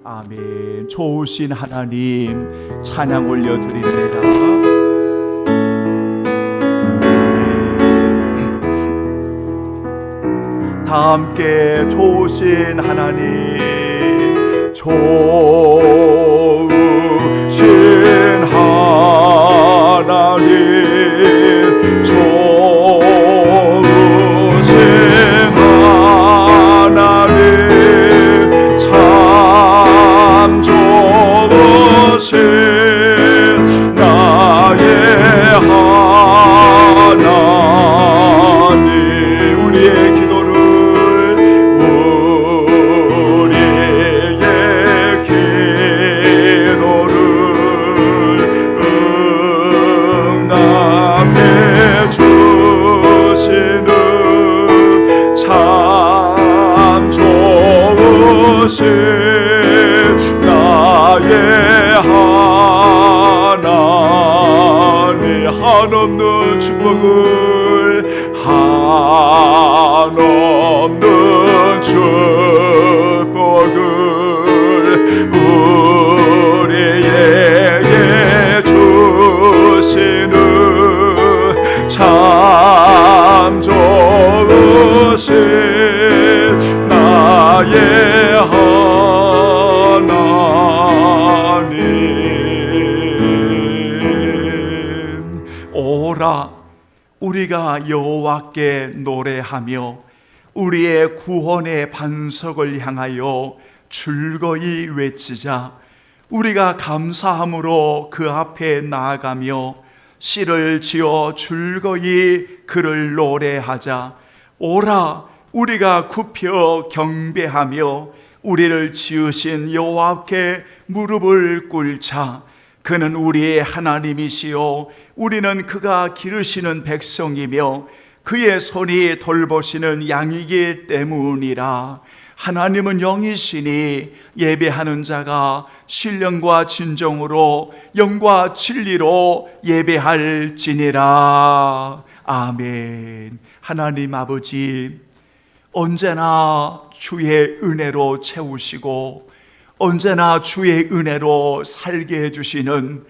아멘. 좋으신 하나님 찬양 올려드립니다. 다 함께 좋으신 하나님, 좋으신 하나님, 좋으신 하나님, 참 좋으신 나의 하나님. 우리의 기도를 응답해 주시는 참 좋으신 나의 하나님. 한없는 축복을, 한없는 축복을 우리에게 주시는 참 좋으신 나의 하나님. 오라, 우리가 여호와께 노래하며 우리의 구원의 반석을 향하여 즐거이 외치자. 우리가 감사함으로 그 앞에 나아가며 씨를 지어 즐거이 그를 노래하자. 오라, 우리가 굽혀 경배하며 우리를 지으신 여호와께 무릎을 꿇자. 그는 우리의 하나님이시요 우리는 그가 기르시는 백성이며 그의 손이 돌보시는 양이기 때문이라. 하나님은 영이시니 예배하는 자가 신령과 진정으로 영과 진리로 예배할지니라. 아멘. 하나님 아버지, 언제나 주의 은혜로 채우시고 언제나 주의 은혜로 살게 해주시는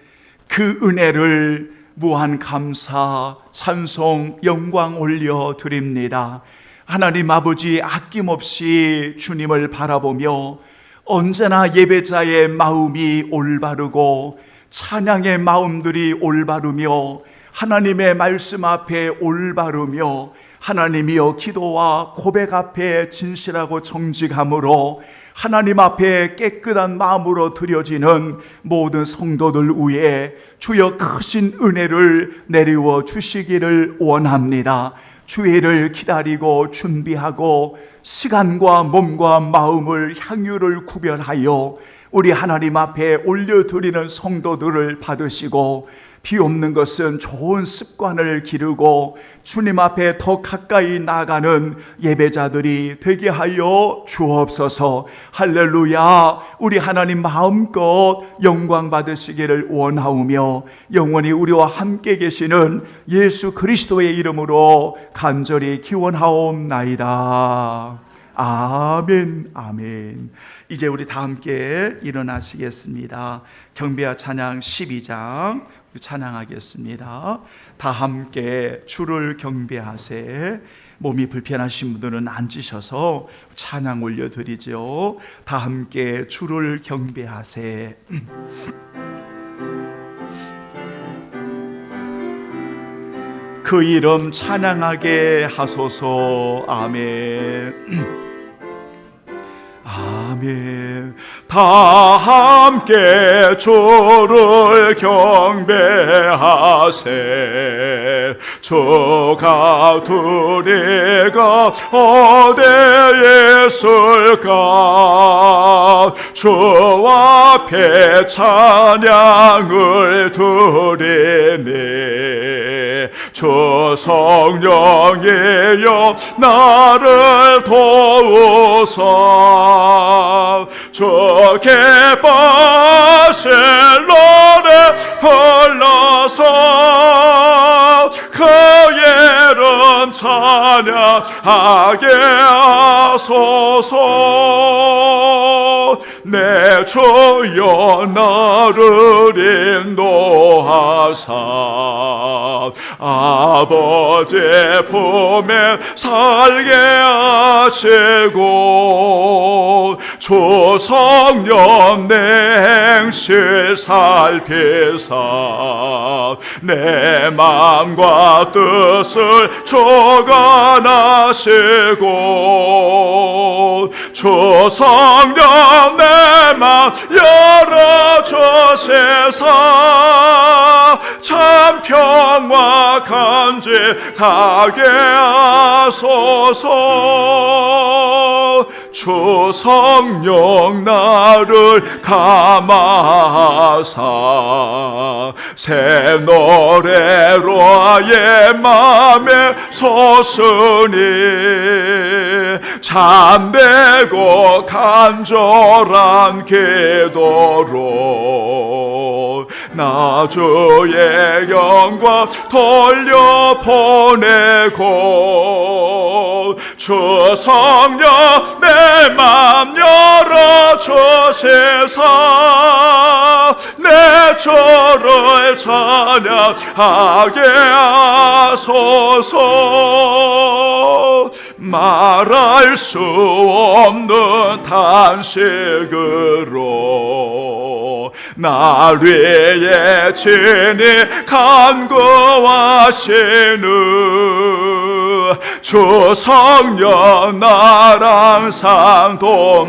그 은혜를 무한 감사, 찬송, 영광 올려드립니다. 하나님 아버지, 아낌없이 주님을 바라보며 언제나 예배자의 마음이 올바르고 찬양의 마음들이 올바르며 하나님의 말씀 앞에 올바르며 하나님이여 기도와 고백 앞에 진실하고 정직함으로 하나님 앞에 깨끗한 마음으로 드려지는 모든 성도들 위에 주여 크신 은혜를 내리워 주시기를 원합니다. 주의를 기다리고 준비하고 시간과 몸과 마음을 향유를 구별하여 우리 하나님 앞에 올려드리는 성도들을 받으시고 비옵는 것은 좋은 습관을 기르고 주님 앞에 더 가까이 나가는 예배자들이 되게 하여 주옵소서. 할렐루야. 우리 하나님 마음껏 영광 받으시기를 원하오며 영원히 우리와 함께 계시는 예수 그리스도의 이름으로 간절히 기원하옵나이다. 아멘. 아멘. 이제 우리 다 함께 일어나시겠습니다. 경배와 찬양 12장 찬양하겠습니다. 다 함께 주를 경배하세. 몸이 불편하신 분들은 앉으셔서 찬양 올려드리죠. 다 함께 주를 경배하세. 그 이름 찬양하게 하소서. 아멘. 아멘. 다 함께 주를 경배하세. 주가 두리가 어디에 있을까. 주 앞에 찬양을 드리네. 주 성령이여 나를 도우사. 주 기뻐하실 노래 불러서 그 이름 찬양하게 하소서. 주여 나를 인도하사 아버지의 품에 살게 하시고 주 성령 내 행실 살피사 내 마음과 뜻을 주관하시고 주 성령 내 마음 열어주시사 참 평화 간직하게 하소서. 주 성령 나를 감화하사 새 노래로 아예 맘에 솟으니 참되고 간절한 기도로 나 주의 영광 돌려보내고 주 성령 내 맘 열어주시사 내 주를 찬양하게 하소서. 말할 수 없는 탄식으로 날 위해 친히 간구하시는 주 성령 나랑 상돕나니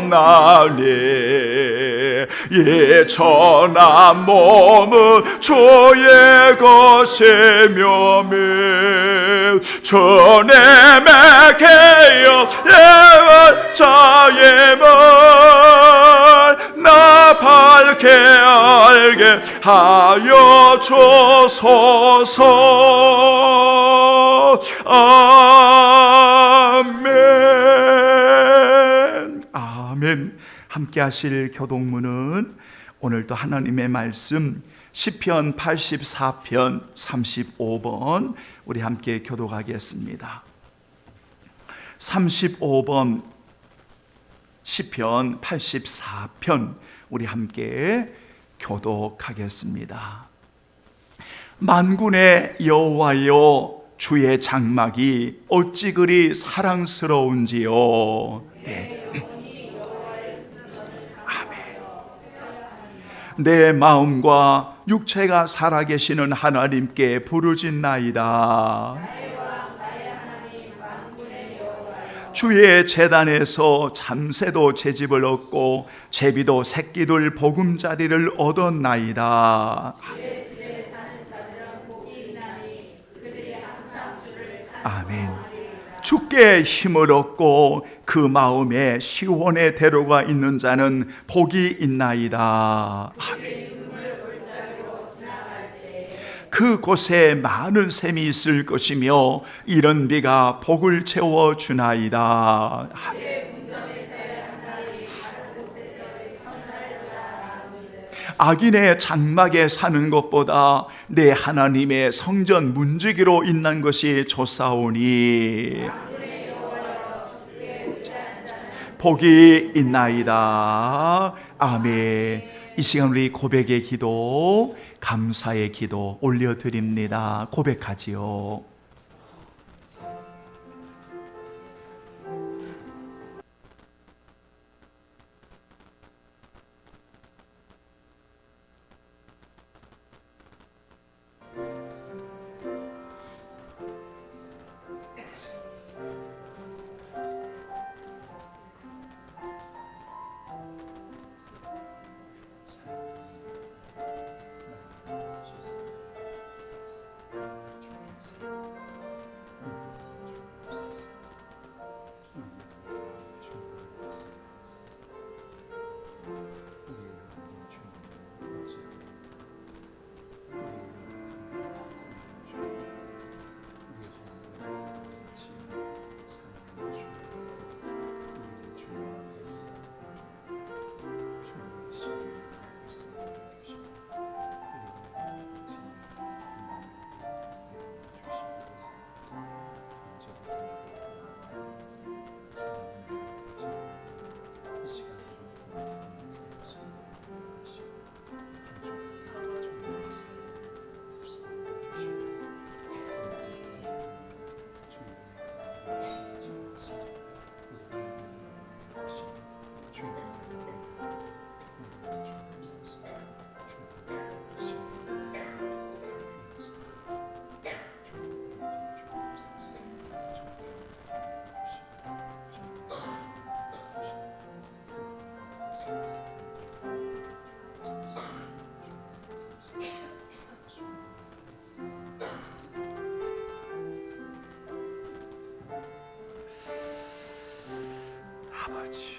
이 천한 몸은 주의 것이며 주님의 개요 예언자임을 나 밝게 알게 하여 주소서. 아멘. 아멘. 함께 하실 교독문은 오늘도 하나님의 말씀 시편 84편 35번 우리 함께 교독하겠습니다. 35번 시편 84편 우리 함께 교독하겠습니다. 만군의 여호와여 주의 장막이 어찌 그리 사랑스러운지요. 네. 내 마음과 육체가 살아계시는 하나님께 부르짖나이다. 주의 제단에서 잠새도 제집을 얻고 제비도 새끼들 보금자리를 얻었나이다. 아멘. 주께 힘을 얻고 그 마음에 시온의 대로가 있는 자는 복이 있나이다. 아멘. 그곳에 많은 샘이 있을 것이며 이런 비가 복을 채워 주나이다. 아멘. 악인의 장막에 사는 것보다 내 하나님의 성전 문지기로 있는 것이 좋사오니 복이 있나이다. 아멘. 이 시간 우리 고백의 기도, 감사의 기도 올려드립니다. 고백하지요. 아버지.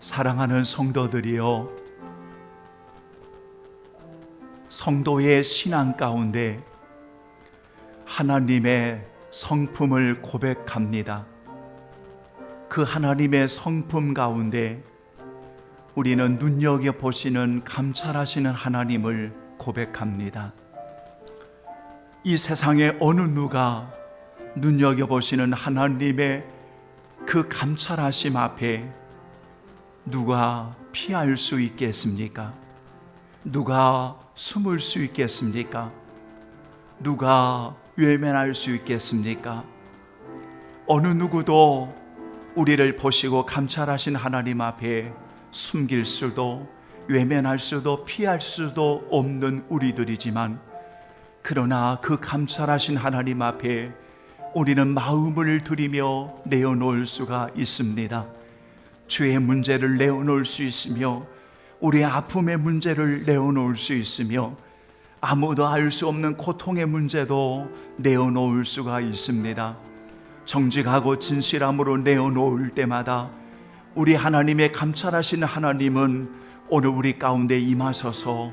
사랑하는 성도들이여, 성도의 신앙 가운데 하나님의 성품을 고백합니다. 그 하나님의 성품 가운데 우리는 눈여겨보시는 감찰하시는 하나님을 고백합니다. 이 세상에 어느 누가 눈여겨보시는 하나님의 그 감찰하심 앞에 누가 피할 수 있겠습니까? 누가 숨을 수 있겠습니까? 누가 외면할 수 있겠습니까? 어느 누구도 우리를 보시고 감찰하신 하나님 앞에 숨길 수도 외면할 수도 피할 수도 없는 우리들이지만, 그러나 그 감찰하신 하나님 앞에 우리는 마음을 들이며 내어놓을 수가 있습니다. 죄의 문제를 내어놓을 수 있으며, 우리의 아픔의 문제를 내어놓을 수 있으며, 아무도 알 수 없는 고통의 문제도 내어놓을 수가 있습니다. 정직하고 진실함으로 내어놓을 때마다 우리 하나님의 감찰하시는 하나님은 오늘 우리 가운데 임하셔서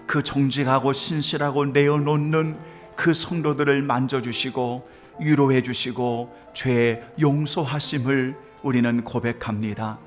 그 정직하고 신실하고 내어놓는 그 성도들을 만져주시고 위로해 주시고 죄 용서하심을 우리는 고백합니다.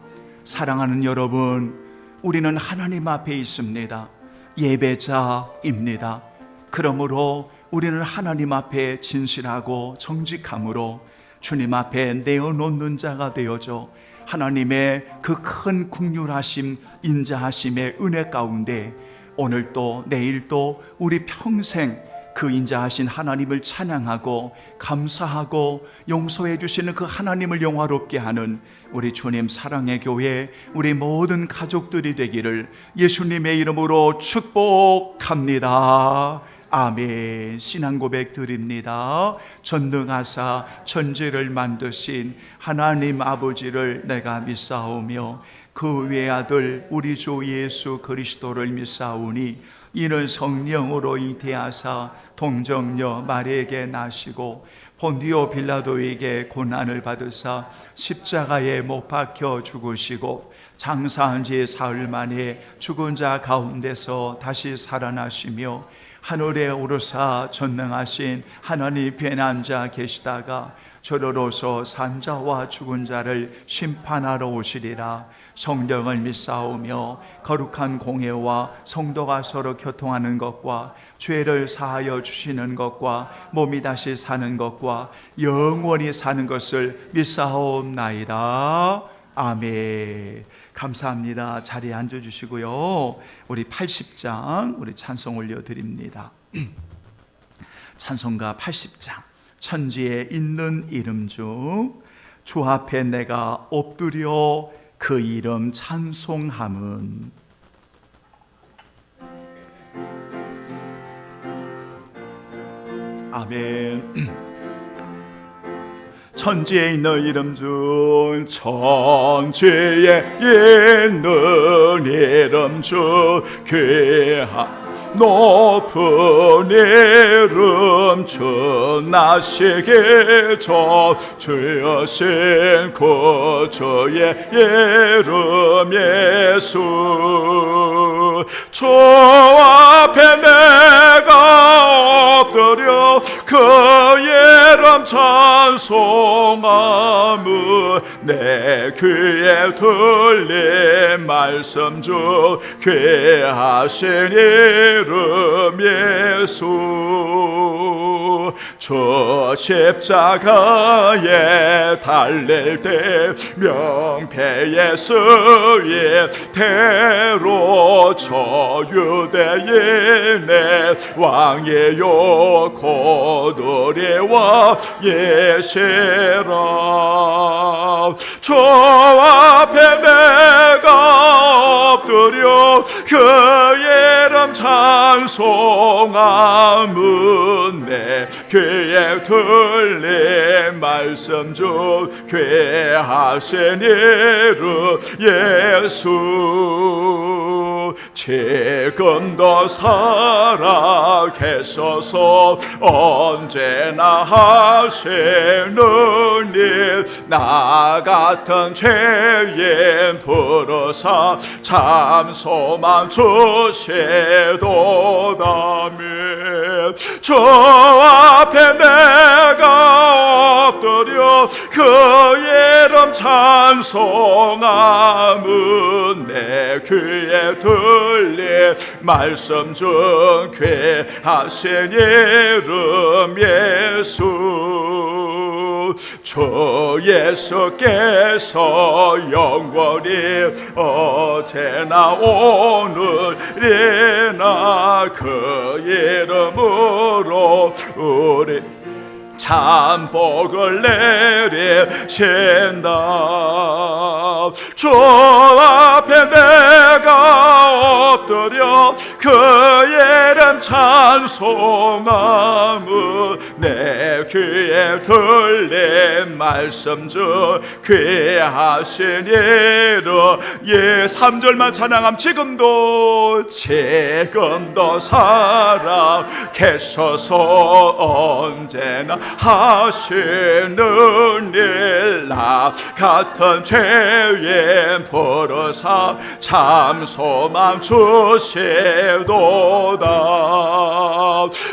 사랑하는 여러분, 우리는 하나님 앞에 있습니다. 예배자입니다. 그러므로 우리는 하나님 앞에 진실하고 정직함으로 주님 앞에 내어놓는 자가 되어져 하나님의 그 큰 긍휼하심, 인자하심의 은혜 가운데 오늘도 내일도 우리 평생 그 인자하신 하나님을 찬양하고 감사하고 용서해 주시는 그 하나님을 영화롭게 하는 우리 주님 사랑의 교회, 우리 모든 가족들이 되기를 예수님의 이름으로 축복합니다. 아멘. 신앙 고백 드립니다. 전능하사 천지를 만드신 하나님 아버지를 내가 믿사오며 그 외아들 우리 주 예수 그리스도를 믿사오니 이는 성령으로 잉태하사 동정녀 마리에게 나시고 본디오 빌라도에게 고난을 받으사 십자가에 못 박혀 죽으시고 장사한 지 사흘 만에 죽은 자 가운데서 다시 살아나시며 하늘에 오르사 전능하신 하나님 변한 자 계시다가 저러로서 산자와 죽은 자를 심판하러 오시리라. 성령을 믿사오며 거룩한 공예와 성도가 서로 교통하는 것과 죄를 사하여 주시는 것과 몸이 다시 사는 것과 영원히 사는 것을 믿사옵나이다. 아멘. 감사합니다. 자리에 앉아주시고요. 우리 80장 우리 찬송 올려드립니다. 찬송가 80장. 천지에 있는 이름 중 주 앞에 내가 엎드려 그 이름 찬송함은 아멘. 천지에 있는 이름 중 천지에 있는 이름 중 귀한 높은 이름 전하시기 전 주여신 그 주의 이름 예수. 주 앞에 내가 엎드려 그 이름 찬송함은 내 귀에 들린 말씀 중 귀하신 이름 예수. 저 십자가에 달릴 때 명패의 수의 대로 저 유대인의 왕이요 고들이와 예시라. 저 앞에 내가 엎드려 그 이름 찬송함은 내 귀에 들린 말씀 중 괴하신 이름 예수 지금도 살아계셔서 언제나 하시는 일 나 같은 죄인 부르사 참 소망 주시도다며 저 앞에 내가 엎드려 그 이름 찬송함은 내 귀에 들린 말씀 중 귀하신 이름 예수 주 예수께서 영원히 어제나 오늘이나 그 이름으로 우리 참 복을 내리신다. 주 앞에 내가 엎드려 그 이름 찬송함은 내 귀에 들린 말씀 중 귀하신 이름 3절만 찬양함 지금도 살아계셔서 언제나 하시는 일 나 같은 죄인 부르사 참 소망 주시도다.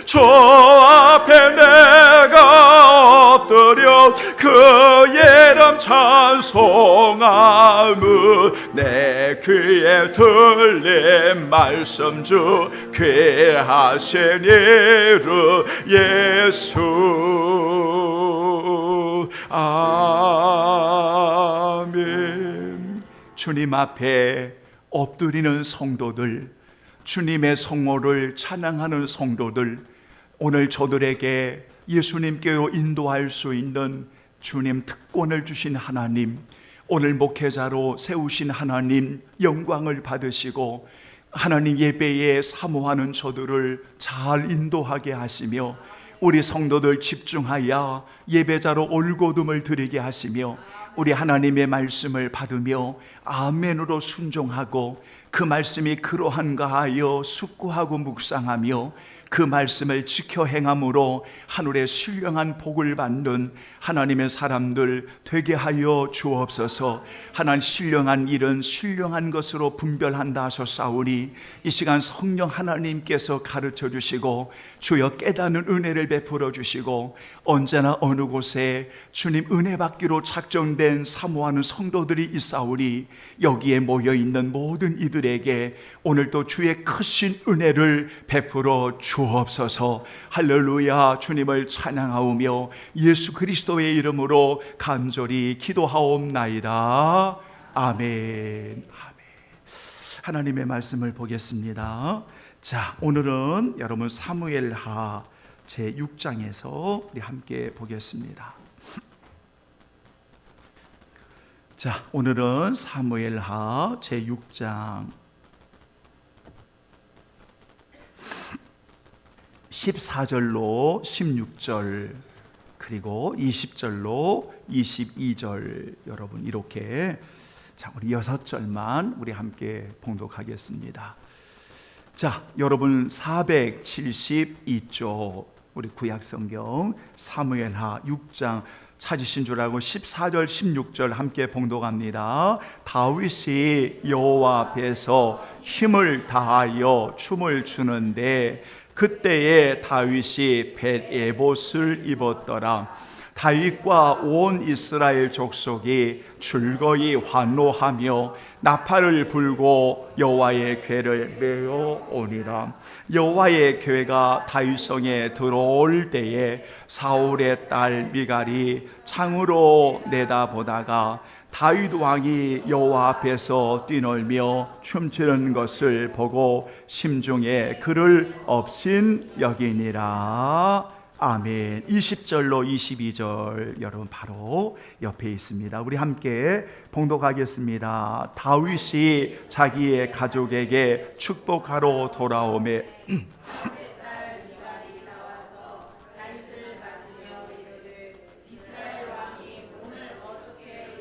주 앞에 내가 엎드려 그 이름 찬송함은 내 귀에 들린 말씀 중 귀하신 이름 예수 아멘. 주님 앞에 엎드리는 성도들, 주님의 성모를 찬양하는 성도들, 오늘 저들에게 예수님께로 인도할 수 있는 주님 특권을 주신 하나님, 오늘 목회자로 세우신 하나님 영광을 받으시고 하나님 예배에 사모하는 저들을 잘 인도하게 하시며 우리 성도들 집중하여 예배자로 올곧음을 드리게 하시며 우리 하나님의 말씀을 받으며 아멘으로 순종하고 그 말씀이 그러한가 하여 숙고하고 묵상하며 그 말씀을 지켜 행함으로 하늘의 신령한 복을 받는 하나님의 사람들 되게 하여 주옵소서. 하나님 신령한 일은 신령한 것으로 분별한다 하셨사오니 이 시간 성령 하나님께서 가르쳐 주시고 주여 깨닫는 은혜를 베풀어 주시고 언제나 어느 곳에 주님 은혜 받기로 작정된 사모하는 성도들이 있사오니 여기에 모여있는 모든 이들에게 오늘도 주의 크신 은혜를 베풀어 주옵소서. 할렐루야. 주님을 찬양하오며 예수 그리스도의 이름으로 간절히 기도하옵나이다. 아멘. 하나님의 말씀을 보겠습니다. 자, 오늘은 여러분 사무엘하 제6장에서 우리 함께 보겠습니다. 자, 오늘은 사무엘하 제6장 14절로 16절 그리고 20절로 22절 여러분 이렇게 자, 우리 6절만 우리 함께 봉독하겠습니다. 자, 여러분 472쪽 우리 구약성경 사무엘하 6장 찾으신 줄 알고 14절 16절 함께 봉독합니다. 다윗이 여호와 앞에서 힘을 다하여 춤을 추는데 그때에 다윗이 벳에봇을 입었더라. 다윗과 온 이스라엘 족속이 즐거이 환호하며 나팔을 불고 여호와의 궤를 메어 오니라. 여호와의 궤가 다윗성에 들어올 때에 사울의 딸 미갈이 창으로 내다보다가 다윗 왕이 여호와 앞에서 뛰놀며 춤추는 것을 보고 심중에 그를 업신 여기니라. 아멘. 20절로 22절 여러분 바로 옆에 있습니다. 우리 함께 봉독하겠습니다. 다윗이 자기의 가족에게 축복하러 돌아오매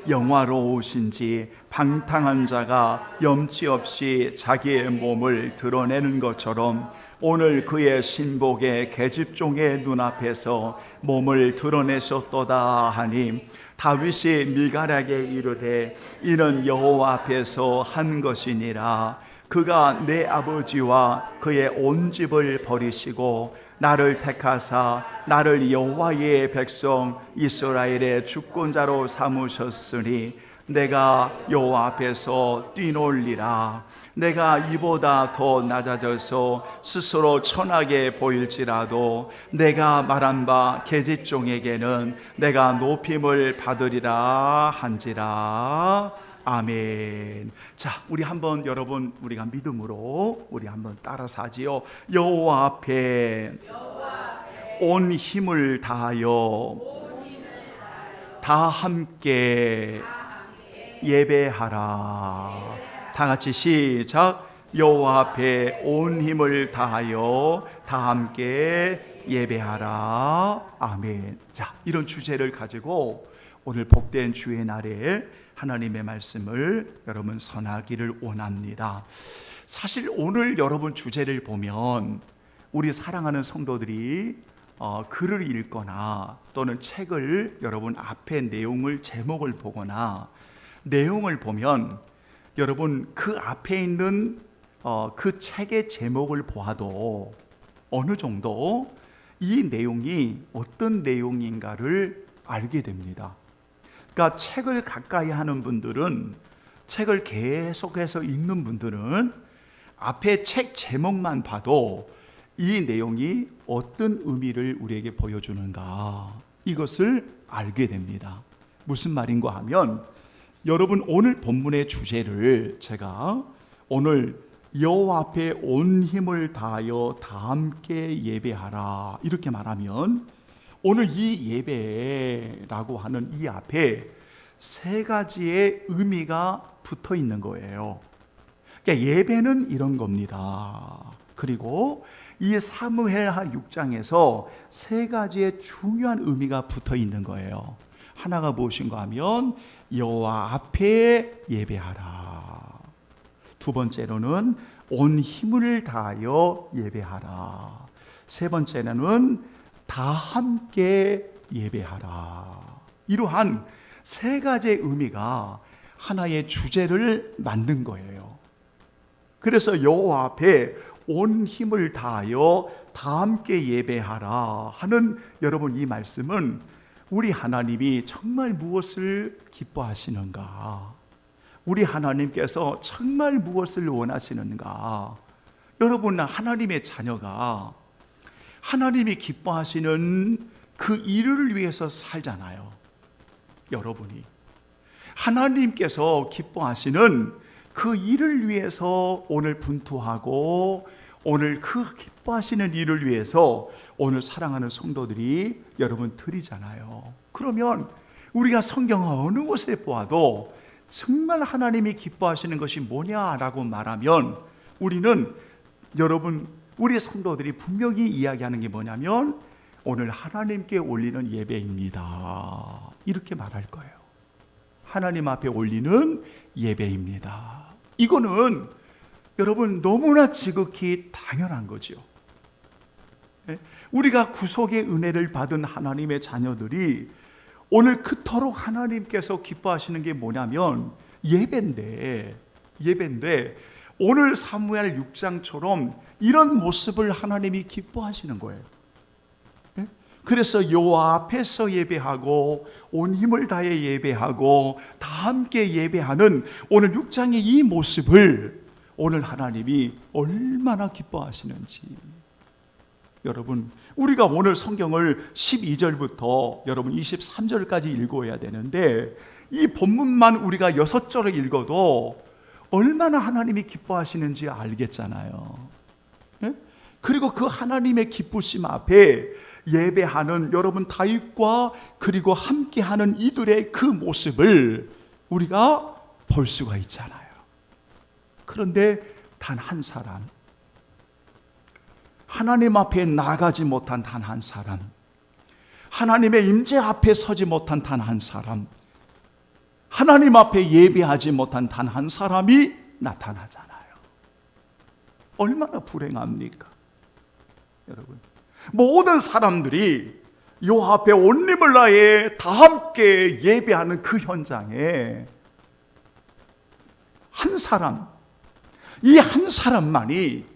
영화로우신지 방탕한 자가 염치 없이 자기의 몸을 드러내는 것처럼 오늘 그의 신복의 계집종의 눈앞에서 몸을 드러내셨도다 하니 다윗이 미갈에게 이르되 이는 여호와 앞에서 한 것이니라. 그가 내 아버지와 그의 온 집을 버리시고 나를 택하사 나를 여호와의 백성 이스라엘의 주권자로 삼으셨으니 내가 여호와 앞에서 뛰놀리라. 내가 이보다 더 낮아져서 스스로 천하게 보일지라도 내가 말한 바 계집종에게는 내가 높임을 받으리라 한지라. 아멘. 자, 우리 한번 여러분 우리가 믿음으로 우리 한번 따라서 하지요. 여호와 앞에 온 힘을 다하여 다 함께 예배하라. 다 같이 시작. 여호와 앞에 온 힘을 다하여 다 함께 예배하라. 아멘. 자, 이런 주제를 가지고 오늘 복된 주의 날에 하나님의 말씀을 여러분 전하기를 원합니다. 사실 오늘 여러분 주제를 보면 우리 사랑하는 성도들이 글을 읽거나 또는 책을 여러분 앞에 내용을 제목을 보거나 내용을 보면 여러분 그 앞에 있는 그 책의 제목을 보아도 어느 정도 이 내용이 어떤 내용인가를 알게 됩니다. 그러니까 책을 가까이 하는 분들은, 책을 계속해서 읽는 분들은 앞에 책 제목만 봐도 이 내용이 어떤 의미를 우리에게 보여주는가 이것을 알게 됩니다. 무슨 말인가 하면 여러분 오늘 본문의 주제를 제가 오늘 여호와 앞에 온 힘을 다하여 다 함께 예배하라 이렇게 말하면 오늘 이 예배라고 하는 이 앞에 세 가지의 의미가 붙어 있는 거예요. 그러니까 예배는 이런 겁니다. 그리고 이 사무엘하 6장에서 세 가지의 중요한 의미가 붙어 있는 거예요. 하나가 무엇인가 하면 여호와 앞에 예배하라. 두 번째로는 온 힘을 다하여 예배하라. 세 번째는 다 함께 예배하라. 이러한 세 가지의 의미가 하나의 주제를 만든 거예요. 그래서 여호와 앞에 온 힘을 다하여 다 함께 예배하라 하는 여러분 이 말씀은 우리 하나님이 정말 무엇을 기뻐하시는가? 우리 하나님께서 정말 무엇을 원하시는가? 여러분 하나님의 자녀가 하나님이 기뻐하시는 그 일을 위해서 살잖아요. 여러분이 하나님께서 기뻐하시는 그 일을 위해서 오늘 분투하고 오늘 그 기뻐하시는 일을 위해서 오늘 사랑하는 성도들이 여러분 드리잖아요. 그러면 우리가 성경 어느 곳에 보아도 정말 하나님이 기뻐하시는 것이 뭐냐라고 말하면 우리는 여러분 우리 성도들이 분명히 이야기하는 게 뭐냐면 오늘 하나님께 올리는 예배입니다. 이렇게 말할 거예요. 하나님 앞에 올리는 예배입니다. 이거는 여러분 너무나 지극히 당연한 거죠. 우리가 구속의 은혜를 받은 하나님의 자녀들이 오늘 그토록 하나님께서 기뻐하시는 게 뭐냐면 예배인데 오늘 사무엘 6장처럼 이런 모습을 하나님이 기뻐하시는 거예요. 그래서 여호와 앞에서 예배하고 온 힘을 다해 예배하고 다 함께 예배하는 오늘 6장의 이 모습을 오늘 하나님이 얼마나 기뻐하시는지 여러분 우리가 오늘 성경을 12절부터 여러분 23절까지 읽어야 되는데 이 본문만 우리가 6절을 읽어도 얼마나 하나님이 기뻐하시는지 알겠잖아요. 그리고 그 하나님의 기쁘심 앞에 예배하는 여러분 다윗과 그리고 함께하는 이들의 그 모습을 우리가 볼 수가 있잖아요. 그런데 단 한 사람, 하나님 앞에 나가지 못한 단 한 사람, 하나님의 임재 앞에 서지 못한 단 한 사람, 하나님 앞에 예배하지 못한 단 한 사람이 나타나잖아요. 얼마나 불행합니까? 여러분, 모든 사람들이 요 앞에 온 힘을 다해 다 함께 예배하는 그 현장에 한 사람, 이 한 사람만이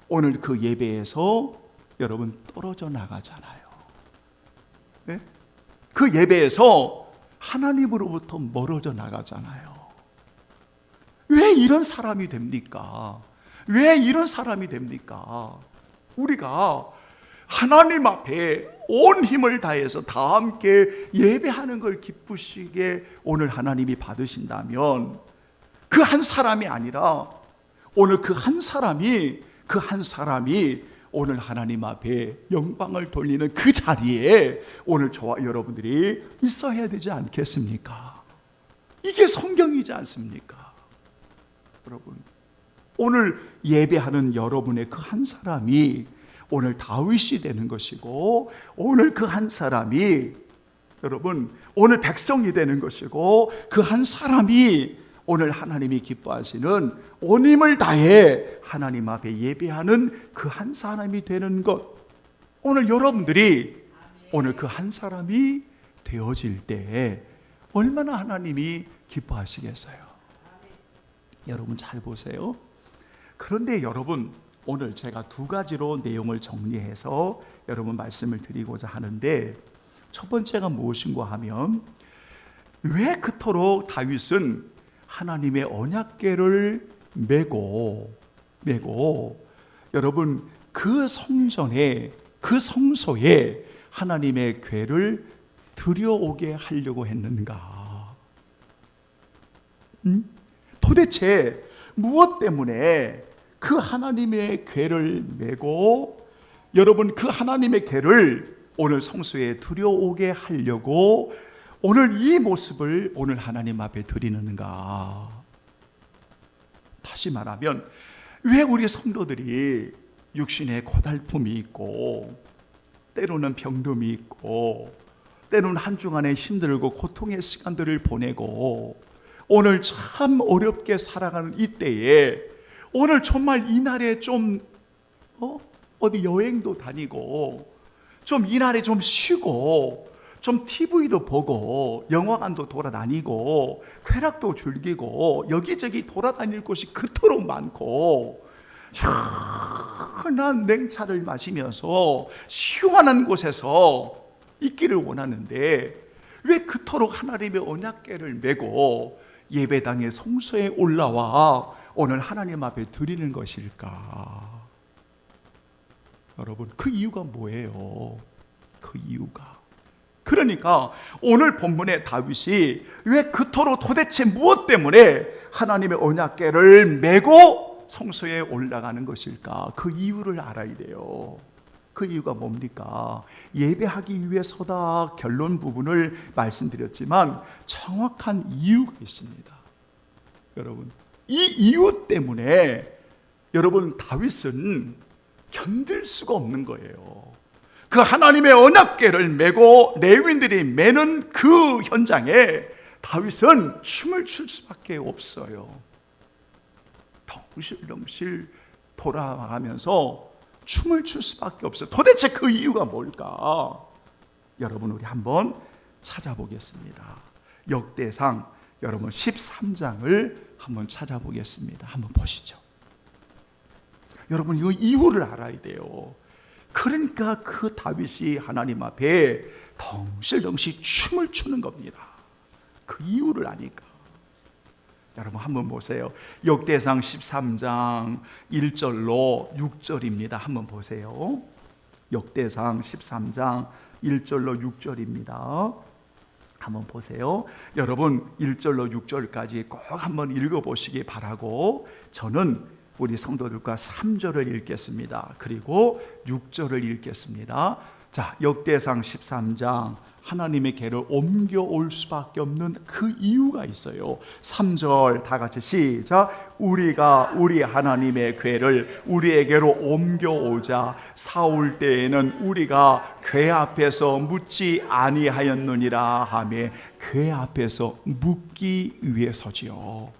오늘 그 예배에서 여러분 떨어져 나가잖아요. 네? 그 예배에서 하나님으로부터 멀어져 나가잖아요. 왜 이런 사람이 됩니까? 왜 이런 사람이 됩니까? 우리가 하나님 앞에 온 힘을 다해서 다 함께 예배하는 걸 기쁘시게 오늘 하나님이 받으신다면 그 한 사람이 아니라 오늘 그 한 사람이 오늘 하나님 앞에 영광을 돌리는 그 자리에 오늘 저와 여러분들이 있어야 되지 않겠습니까? 이게 성경이지 않습니까? 여러분, 오늘 예배하는 여러분의 그 한 사람이 오늘 다윗이 되는 것이고, 오늘 그 한 사람이 여러분 오늘 백성이 되는 것이고, 그 한 사람이 오늘 하나님이 기뻐하시는 온 힘을 다해 하나님 앞에 예배하는 그 한 사람이 되는 것, 오늘 여러분들이 오늘 그 한 사람이 되어질 때 얼마나 하나님이 기뻐하시겠어요? 여러분 잘 보세요. 그런데 여러분, 오늘 제가 두 가지로 내용을 정리해서 여러분 말씀을 드리고자 하는데, 첫 번째가 무엇인가 하면, 왜 그토록 다윗은 하나님의 언약궤를 메고 여러분 그 성전에, 그 성소에 하나님의 궤를 들여오게 하려고 했는가? 도대체 무엇 때문에 그 하나님의 궤를 메고 여러분 그 하나님의 궤를 오늘 성소에 들여오게 하려고 오늘 이 모습을 오늘 하나님 앞에 드리는가? 다시 말하면, 왜 우리 성도들이 육신에 고달픔이 있고 때로는 병듦이 있고 때로는 한 주간에 힘들고 고통의 시간들을 보내고 오늘 참 어렵게 살아가는 이때에 오늘 정말 이날에 좀 어디 여행도 다니고 좀 이날에 좀 쉬고 좀 TV도 보고 영화관도 돌아다니고 쾌락도 즐기고 여기저기 돌아다닐 곳이 그토록 많고 시원한 냉차를 마시면서 시원한 곳에서 있기를 원하는데, 왜 그토록 하나님의 언약궤를 메고 예배당의 성소에 올라와 오늘 하나님 앞에 드리는 것일까? 여러분, 그 이유가 뭐예요? 그 이유가, 그러니까 오늘 본문의 다윗이 왜 그토록 도대체 무엇 때문에 하나님의 언약궤를 메고 성소에 올라가는 것일까? 그 이유를 알아야 돼요. 그 이유가 뭡니까? 예배하기 위해서다 결론 부분을 말씀드렸지만 정확한 이유가 있습니다. 여러분, 이 이유 때문에 여러분 다윗은 견딜 수가 없는 거예요. 그 하나님의 언약궤를 메고 레위인들이 메는 그 현장에 다윗은 춤을 출 수밖에 없어요. 덩실덩실 돌아가면서 춤을 출 수밖에 없어요. 도대체 그 이유가 뭘까? 여러분, 우리 한번 찾아보겠습니다. 역대상 여러분 13장을 한번 찾아보겠습니다. 한번 보시죠. 여러분, 이 이유를 알아야 돼요. 그러니까 그 다윗이 하나님 앞에 덩실덩실 춤을 추는 겁니다. 그 이유를 아니까. 여러분 한번 보세요. 역대상 13장 1절로 6절입니다. 한번 보세요. 역대상 13장 1절로 6절입니다. 한번 보세요. 여러분 1절로 6절까지 꼭 한번 읽어보시기 바라고, 저는 우리 성도들과 3절을 읽겠습니다. 그리고 6절을 읽겠습니다. 자, 역대상 13장 하나님의 궤를 옮겨올 수밖에 없는 그 이유가 있어요. 3절 다 같이 시작. 우리가 우리 하나님의 궤를 우리에게로 옮겨오자 사올 때에는 우리가 궤 앞에서 묻지 아니하였느니라 하며, 궤 앞에서 묻기 위해서지요.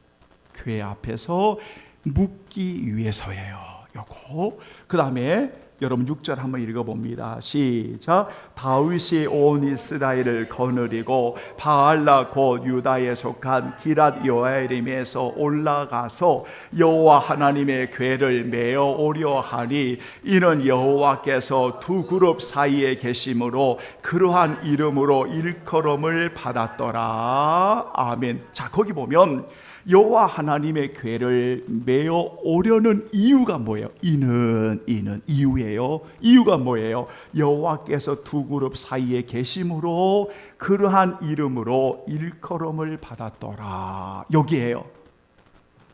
궤 앞에서 묻기 위해서예요. 요거. 그 다음에 여러분 6절 한번 읽어봅니다. 시작. 다윗이 온 이스라엘을 거느리고 바알라 곧 유다에 속한 기랏 여아림에서 올라가서 여호와 하나님의 궤를 메어 오려 하니, 이는 여호와께서 두 그룹 사이에 계심으로 그러한 이름으로 일컬음을 받았더라. 아멘. 자, 거기 보면 여호와 하나님의 궤를 메어 오려는 이유가 뭐예요? 이는 이유예요. 이유가 뭐예요? 여호와께서 두 그룹 사이에 계심으로 그러한 이름으로 일컬음을 받았더라. 여기에요.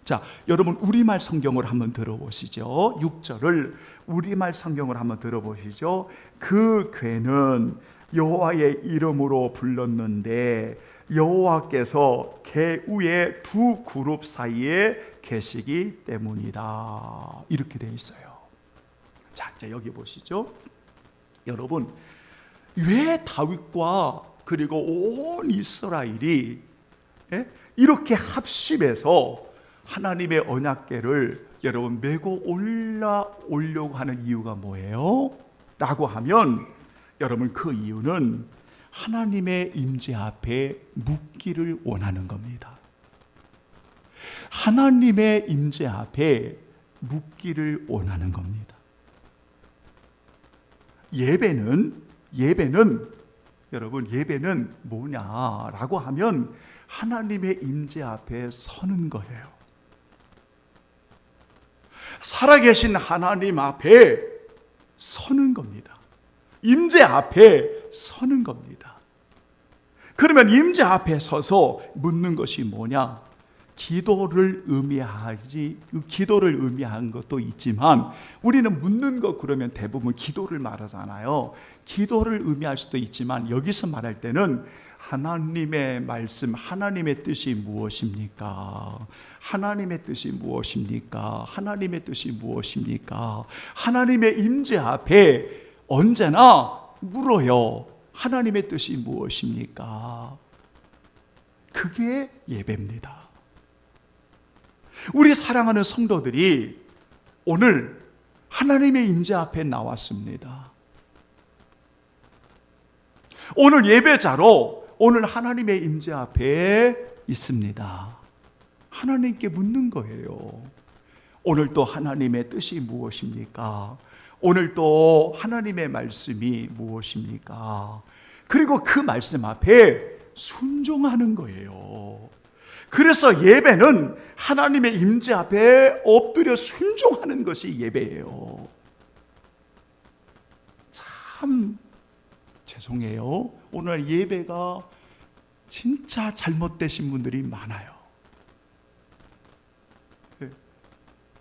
자, 여러분 우리말 성경을 한번 들어보시죠. 6절을 우리말 성경을 한번 들어보시죠. 그 궤는 여호와의 이름으로 불렀는데 여호와께서 궤 위에 두 그룹 사이에 계시기 때문이다. 이렇게 되어 있어요. 자, 이제 여기 보시죠. 여러분, 왜 다윗과 그리고 온 이스라엘이 이렇게 합심해서 하나님의 언약궤를 여러분 메고 올라오려고 하는 이유가 뭐예요? 라고 하면, 여러분 그 이유는 하나님의 임재 앞에 묻기를 원하는 겁니다. 하나님의 임재 앞에 묻기를 원하는 겁니다. 예배는 여러분 예배는 뭐냐라고 하면 하나님의 임재 앞에 서는 거예요. 살아계신 하나님 앞에 서는 겁니다. 임재 앞에 서는 겁니다. 그러면 임재 앞에 서서 묻는 것이 뭐냐? 기도를 의미한 것도 있지만, 우리는 묻는 것 그러면 대부분 기도를 말하잖아요. 기도를 의미할 수도 있지만, 여기서 말할 때는 하나님의 말씀, 하나님의 뜻이 무엇입니까? 하나님의 뜻이 무엇입니까? 하나님의 뜻이 무엇입니까? 하나님의 임재 앞에 언제나 물어요. 하나님의 뜻이 무엇입니까? 그게 예배입니다. 우리 사랑하는 성도들이 오늘 하나님의 임재 앞에 나왔습니다. 오늘 예배자로 오늘 하나님의 임재 앞에 있습니다. 하나님께 묻는 거예요. 오늘 또 하나님의 뜻이 무엇입니까? 오늘 또 하나님의 말씀이 무엇입니까? 그리고 그 말씀 앞에 순종하는 거예요. 그래서 예배는 하나님의 임재 앞에 엎드려 순종하는 것이 예배예요. 참 죄송해요. 오늘 예배가 진짜 잘못되신 분들이 많아요.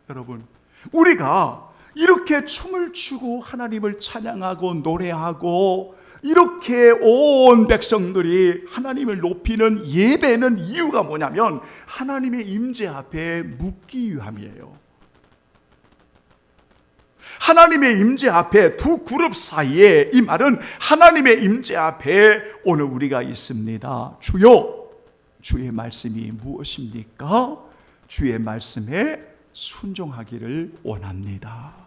여러분, 우리가 이렇게 춤을 추고 하나님을 찬양하고 노래하고 이렇게 온 백성들이 하나님을 높이는 예배는 이유가 뭐냐면 하나님의 임재 앞에 묻기 위함이에요. 하나님의 임재 앞에 두 그룹 사이에, 이 말은 하나님의 임재 앞에 오늘 우리가 있습니다. 주여, 주의 말씀이 무엇입니까? 주의 말씀에 순종하기를 원합니다.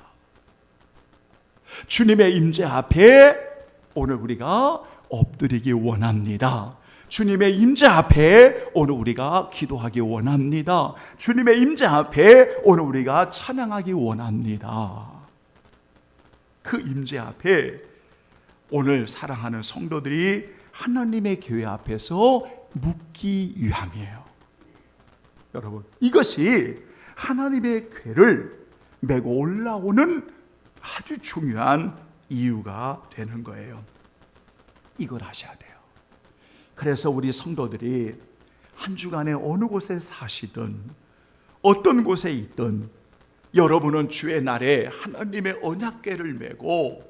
주님의 임재 앞에 오늘 우리가 엎드리기 원합니다. 주님의 임재 앞에 오늘 우리가 기도하기 원합니다. 주님의 임재 앞에 오늘 우리가 찬양하기 원합니다. 그 임재 앞에 오늘 사랑하는 성도들이 하나님의 교회 앞에서 묻기 위함이에요. 여러분, 이것이 하나님의 궤를 메고 올라오는 아주 중요한 이유가 되는 거예요. 이걸 아셔야 돼요. 그래서 우리 성도들이 한 주간에 어느 곳에 사시든 어떤 곳에 있든 여러분은 주의 날에 하나님의 언약궤를 메고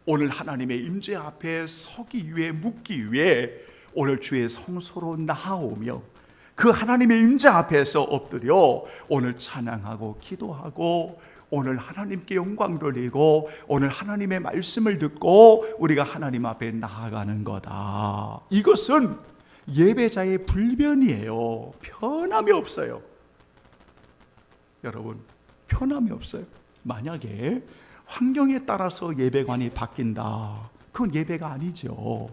오늘 하나님의 임재 앞에 서기 위해 묻기 위해 오늘 주의 성소로 나아오며 그 하나님의 임재 앞에서 엎드려 오늘 찬양하고 기도하고 오늘 하나님께 영광 돌리고 오늘 하나님의 말씀을 듣고 우리가 하나님 앞에 나아가는 거다. 이것은 예배자의 불변이에요. 변함이 없어요. 여러분, 변함이 없어요. 만약에 환경에 따라서 예배관이 바뀐다, 그건 예배가 아니죠.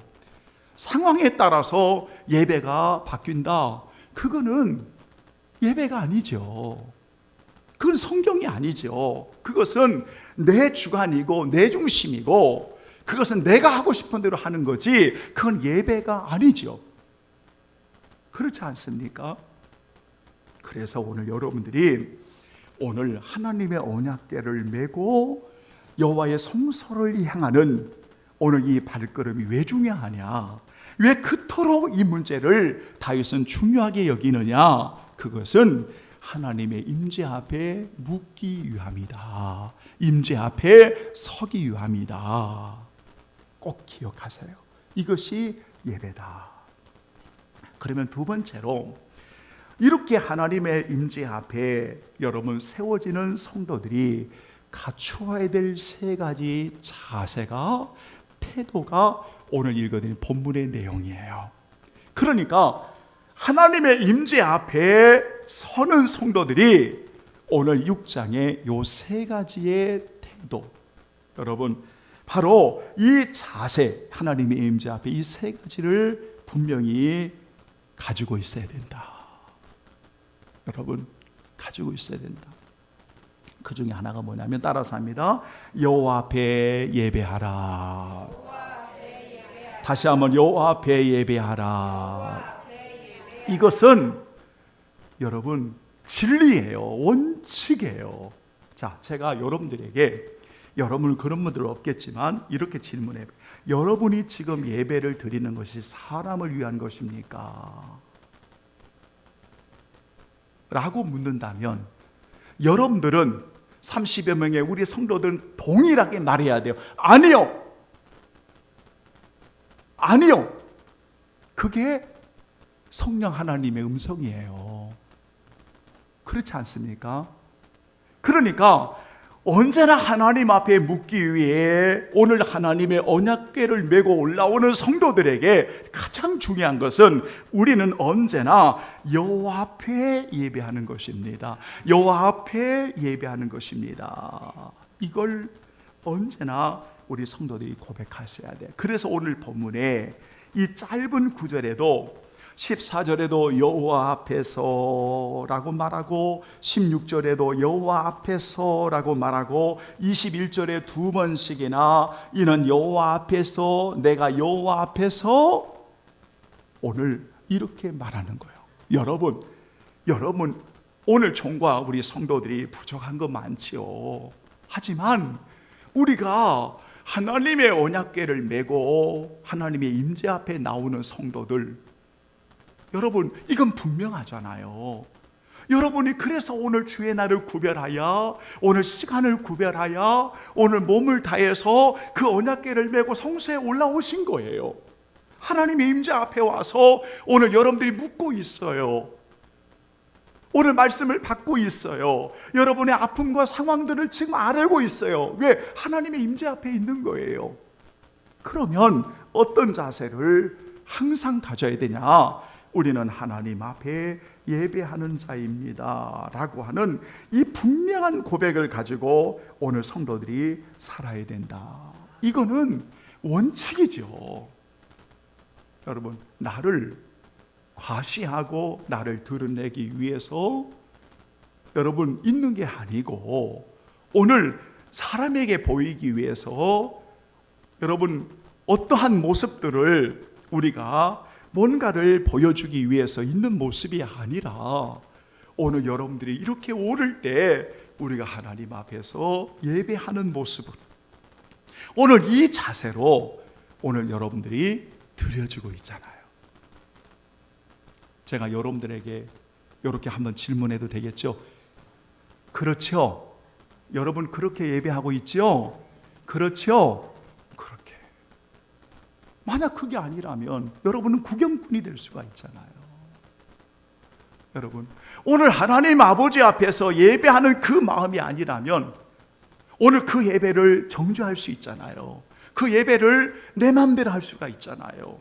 상황에 따라서 예배가 바뀐다, 그거는 예배가 아니죠. 그건 성경이 아니죠. 그것은 내 주관이고 내 중심이고 그것은 내가 하고 싶은 대로 하는 거지, 그건 예배가 아니죠. 그렇지 않습니까? 그래서 오늘 여러분들이 오늘 하나님의 언약궤를 메고 여호와의 성소를 향하는 오늘 이 발걸음이 왜 중요하냐, 왜 그토록 이 문제를 다윗은 중요하게 여기느냐, 그것은 하나님의 임재 앞에 묻기 위함이다. 임재 앞에 서기 위함이다. 꼭 기억하세요. 이것이 예배다. 그러면 두 번째로, 이렇게 하나님의 임재 앞에 여러분 세워지는 성도들이 갖추어야 될 세 가지 자세가, 태도가 오늘 읽어드린 본문의 내용이에요. 그러니까 하나님의 임재 앞에 서는 성도들이 오늘 6장의 요 세 가지의 태도, 여러분 바로 이 자세, 하나님의 임재 앞에 이 세 가지를 분명히 가지고 있어야 된다. 여러분, 가지고 있어야 된다. 그 중에 하나가 뭐냐면, 따라서 합니다. 여호와 앞에 예배하라. 다시 한번 여호와 앞에 예배하라. 이것은 여러분 진리예요. 원칙이에요. 자, 제가 여러분들에게, 여러분은 그런 분들 없겠지만 이렇게 질문해요. 여러분이 지금 예배를 드리는 것이 사람을 위한 것입니까? 라고 묻는다면 여러분들은 30여 명의 우리 성도들은 동일하게 말해야 돼요. 아니요. 아니요. 그게 성령 하나님의 음성이에요. 그렇지 않습니까? 그러니까 언제나 하나님 앞에 묻기 위해 오늘 하나님의 언약궤를 메고 올라오는 성도들에게 가장 중요한 것은 우리는 언제나 여호와 앞에 예배하는 것입니다. 여호와 앞에 예배하는 것입니다. 이걸 언제나 우리 성도들이 고백하셔야 돼요. 그래서 오늘 본문에 이 짧은 구절에도 14절에도 여호와 앞에서라고 말하고 16절에도 여호와 앞에서라고 말하고 21절에 두 번씩이나 이는 여호와 앞에서, 내가 여호와 앞에서, 오늘 이렇게 말하는 거예요. 여러분 오늘 총과 우리 성도들이 부족한 거 많지요. 하지만 우리가 하나님의 언약궤를 메고 하나님의 임재 앞에 나오는 성도들, 여러분 이건 분명하잖아요. 여러분이 그래서 오늘 주의 날을 구별하여, 오늘 시간을 구별하여, 오늘 몸을 다해서 그 언약궤를 메고 성소에 올라오신 거예요. 하나님의 임재 앞에 와서 오늘 여러분들이 묻고 있어요. 오늘 말씀을 받고 있어요. 여러분의 아픔과 상황들을 지금 알고 있어요. 왜? 하나님의 임재 앞에 있는 거예요. 그러면 어떤 자세를 항상 가져야 되냐? 우리는 하나님 앞에 예배하는 자입니다 라고 하는 이 분명한 고백을 가지고 오늘 성도들이 살아야 된다. 이거는 원칙이죠. 여러분, 나를 과시하고 나를 드러내기 위해서 여러분 있는 게 아니고, 오늘 사람에게 보이기 위해서 여러분 어떠한 모습들을 우리가 뭔가를 보여주기 위해서 있는 모습이 아니라, 오늘 여러분들이 이렇게 오를 때 우리가 하나님 앞에서 예배하는 모습을, 오늘 이 자세로 오늘 여러분들이 드려지고 있잖아요. 제가 여러분들에게 이렇게 한번 질문해도 되겠죠? 그렇죠? 여러분 그렇게 예배하고 있죠? 그렇죠? 만약 그게 아니라면 여러분은 구경꾼이 될 수가 있잖아요. 여러분, 오늘 하나님 아버지 앞에서 예배하는 그 마음이 아니라면 오늘 그 예배를 정죄할 수 있잖아요. 그 예배를 내 마음대로 할 수가 있잖아요.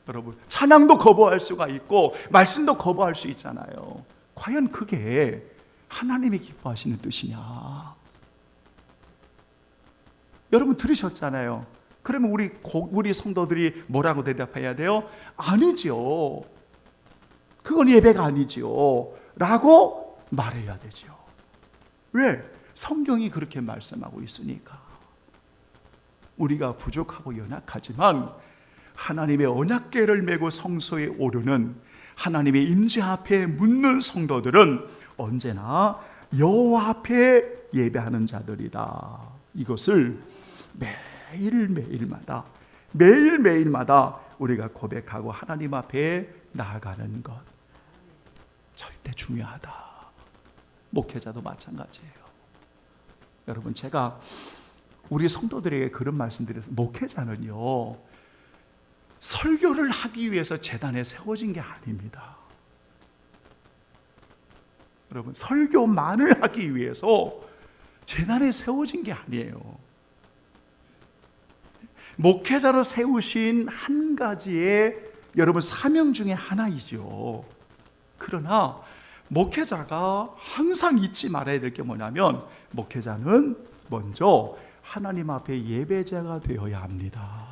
여러분, 찬양도 거부할 수가 있고 말씀도 거부할 수 있잖아요. 과연 그게 하나님이 기뻐하시는 뜻이냐? 여러분 들으셨잖아요. 그러면 우리 성도들이 뭐라고 대답해야 돼요? 아니죠. 그건 예배가 아니지요 라고 말해야 되죠. 왜? 성경이 그렇게 말씀하고 있으니까. 우리가 부족하고 연약하지만 하나님의 언약궤를 메고 성소에 오르는 하나님의 임재 앞에 묻는 성도들은 언제나 여호와 앞에 예배하는 자들이다. 이것을 매일매일마다 우리가 고백하고 하나님 앞에 나아가는 것 절대 중요하다. 목회자도 마찬가지예요. 여러분, 제가 우리 성도들에게 그런 말씀드려서, 목회자는요 설교를 하기 위해서 제단에 세워진 게 아닙니다. 여러분, 설교만을 하기 위해서 제단에 세워진 게 아니에요. 목회자로 세우신 한 가지의 여러분 사명 중에 하나이죠. 그러나 목회자가 항상 잊지 말아야 될 게 뭐냐면, 목회자는 먼저 하나님 앞에 예배자가 되어야 합니다.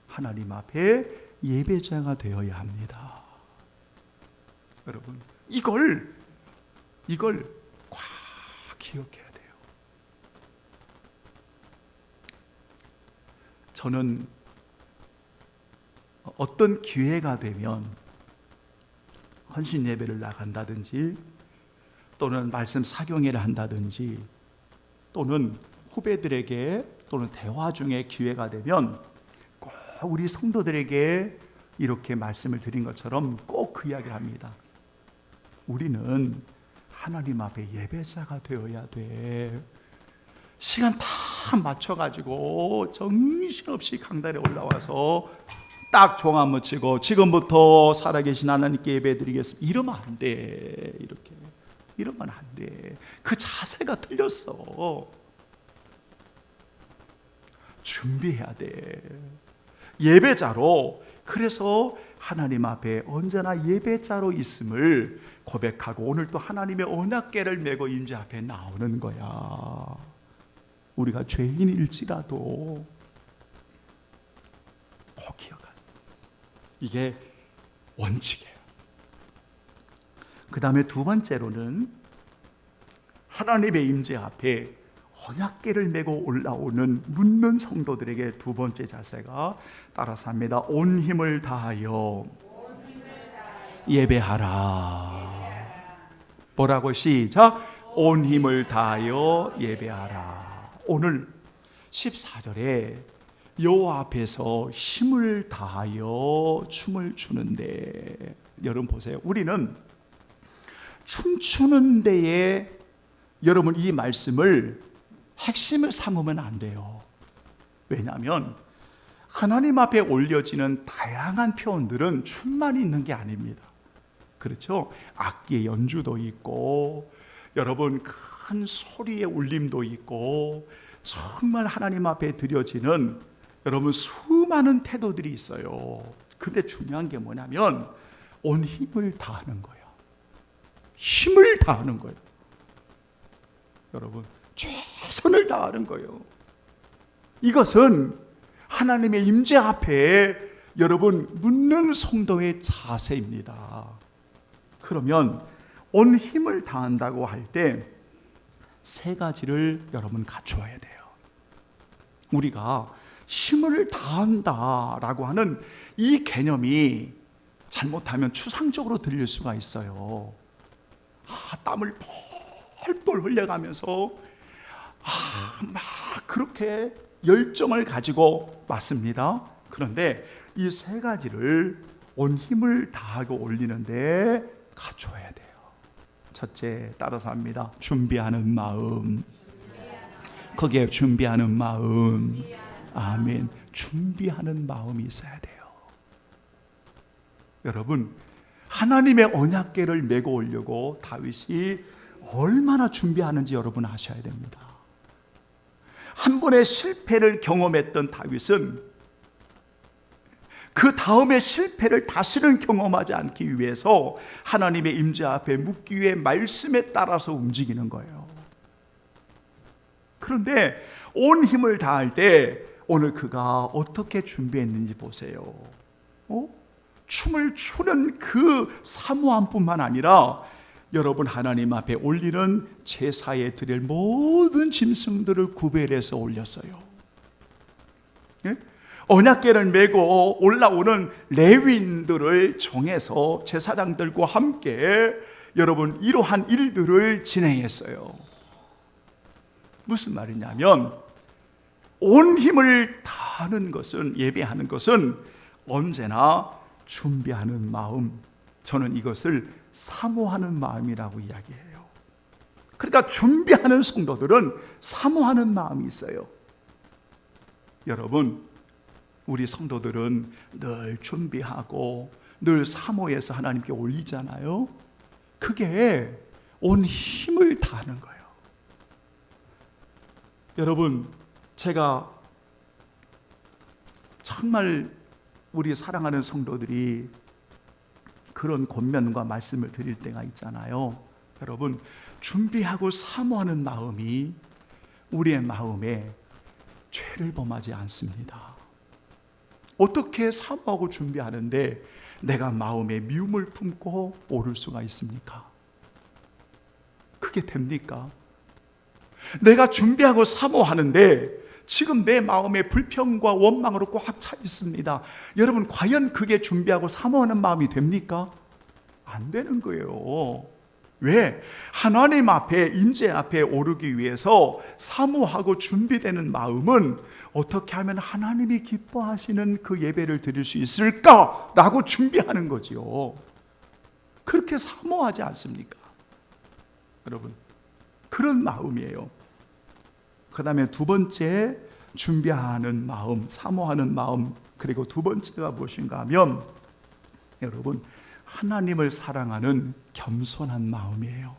하나님 앞에 예배자가 되어야 합니다. 여러분, 이걸 꽉 기억해야 돼요. 저는 어떤 기회가 되면 헌신 예배를 나간다든지 또는 말씀 사경회를 한다든지 또는 후배들에게 또는 대화 중에 기회가 되면 꼭 우리 성도들에게 이렇게 말씀을 드린 것처럼 꼭 그 이야기를 합니다. 우리는 하나님 앞에 예배자가 되어야 돼. 시간 다 맞춰가지고 정신없이 강단에 올라와서 딱 종합 묻히고 지금부터 살아계신 하나님께 예배드리겠습니다. 이러면 안 돼. 이러면 안 돼. 그 자세가 틀렸어. 준비해야 돼. 예배자로, 그래서 하나님 앞에 언제나 예배자로 있음을 고백하고 오늘 또 하나님의 언약궤를 메고 임재 앞에 나오는 거야. 우리가 죄인일지라도 꼭 기억하자. 이게 원칙이에요. 그 다음에 두 번째로는 하나님의 임재 앞에 언약궤를 메고 올라오는 묻는 성도들에게 두 번째 자세가 따라서 합니다. 온 힘을 다하여 예배하라. 뭐라고? 시작. 온 힘을 다하여 예배하라. 오늘 14절에 여호와 앞에서 힘을 다하여 춤을 추는데, 여러분 보세요. 우리는 춤추는 데에 여러분 이 말씀을 핵심을 삼으면 안 돼요. 왜냐하면 하나님 앞에 올려지는 다양한 표현들은 춤만 있는 게 아닙니다. 그렇죠? 악기의 연주도 있고 여러분 큰 소리의 울림도 있고 정말 하나님 앞에 드려지는 여러분 수많은 태도들이 있어요. 근데 중요한 게 뭐냐면 온 힘을 다하는 거예요. 힘을 다하는 거예요. 여러분, 최선을 다하는 거예요. 이것은 하나님의 임재 앞에 여러분 묻는 성도의 자세입니다. 그러면 온 힘을 다한다고 할 때 세 가지를 여러분 갖추어야 돼요. 우리가 힘을 다한다라고 하는 이 개념이 잘못하면 추상적으로 들릴 수가 있어요. 땀을 펄펄 흘려가면서 막 그렇게 열정을 가지고 맞습니다. 그런데 이 세 가지를 온 힘을 다하고 올리는데 갖춰야 돼요. 첫째, 따라서 합니다. 준비하는 마음. 거기에 준비하는 마음. 아멘. 준비하는 마음이 있어야 돼요. 여러분, 하나님의 언약궤를 메고 오려고 다윗이 얼마나 준비하는지 여러분 아셔야 됩니다. 한 번의 실패를 경험했던 다윗은 그 다음의 실패를 다시는 경험하지 않기 위해서 하나님의 임재 앞에 묻기 위해 말씀에 따라서 움직이는 거예요. 그런데 온 힘을 다할 때 오늘 그가 어떻게 준비했는지 보세요. 춤을 추는 그 사모함뿐만 아니라 여러분, 하나님 앞에 올리는 제사에 드릴 모든 짐승들을 구별해서 올렸어요. 예? 언약궤를 메고 올라오는 레위인들을 정해서 제사장들과 함께 여러분 이러한 일들을 진행했어요. 무슨 말이냐면 온 힘을 다하는 것은, 예배하는 것은 언제나 준비하는 마음, 저는 이것을 사모하는 마음이라고 이야기해요. 그러니까 준비하는 성도들은 사모하는 마음이 있어요. 여러분, 우리 성도들은 늘 준비하고 늘 사모해서 하나님께 올리잖아요. 그게 온 힘을 다하는 거예요. 여러분, 제가 정말 우리 사랑하는 성도들이 그런 권면과 말씀을 드릴 때가 있잖아요. 여러분, 준비하고 사모하는 마음이 우리의 마음에 죄를 범하지 않습니다. 어떻게 사모하고 준비하는데 내가 마음에 미움을 품고 오를 수가 있습니까? 그게 됩니까? 내가 준비하고 사모하는데 지금 내 마음에 불평과 원망으로 꽉 차 있습니다. 여러분, 과연 그게 준비하고 사모하는 마음이 됩니까? 안 되는 거예요. 왜? 하나님 앞에, 임재 앞에 오르기 위해서 사모하고 준비되는 마음은 어떻게 하면 하나님이 기뻐하시는 그 예배를 드릴 수 있을까라고 준비하는 거지요. 그렇게 사모하지 않습니까? 여러분, 그런 마음이에요. 그 다음에 두 번째, 준비하는 마음, 사모하는 마음. 그리고 두 번째가 무엇인가 하면 여러분, 하나님을 사랑하는 겸손한 마음이에요.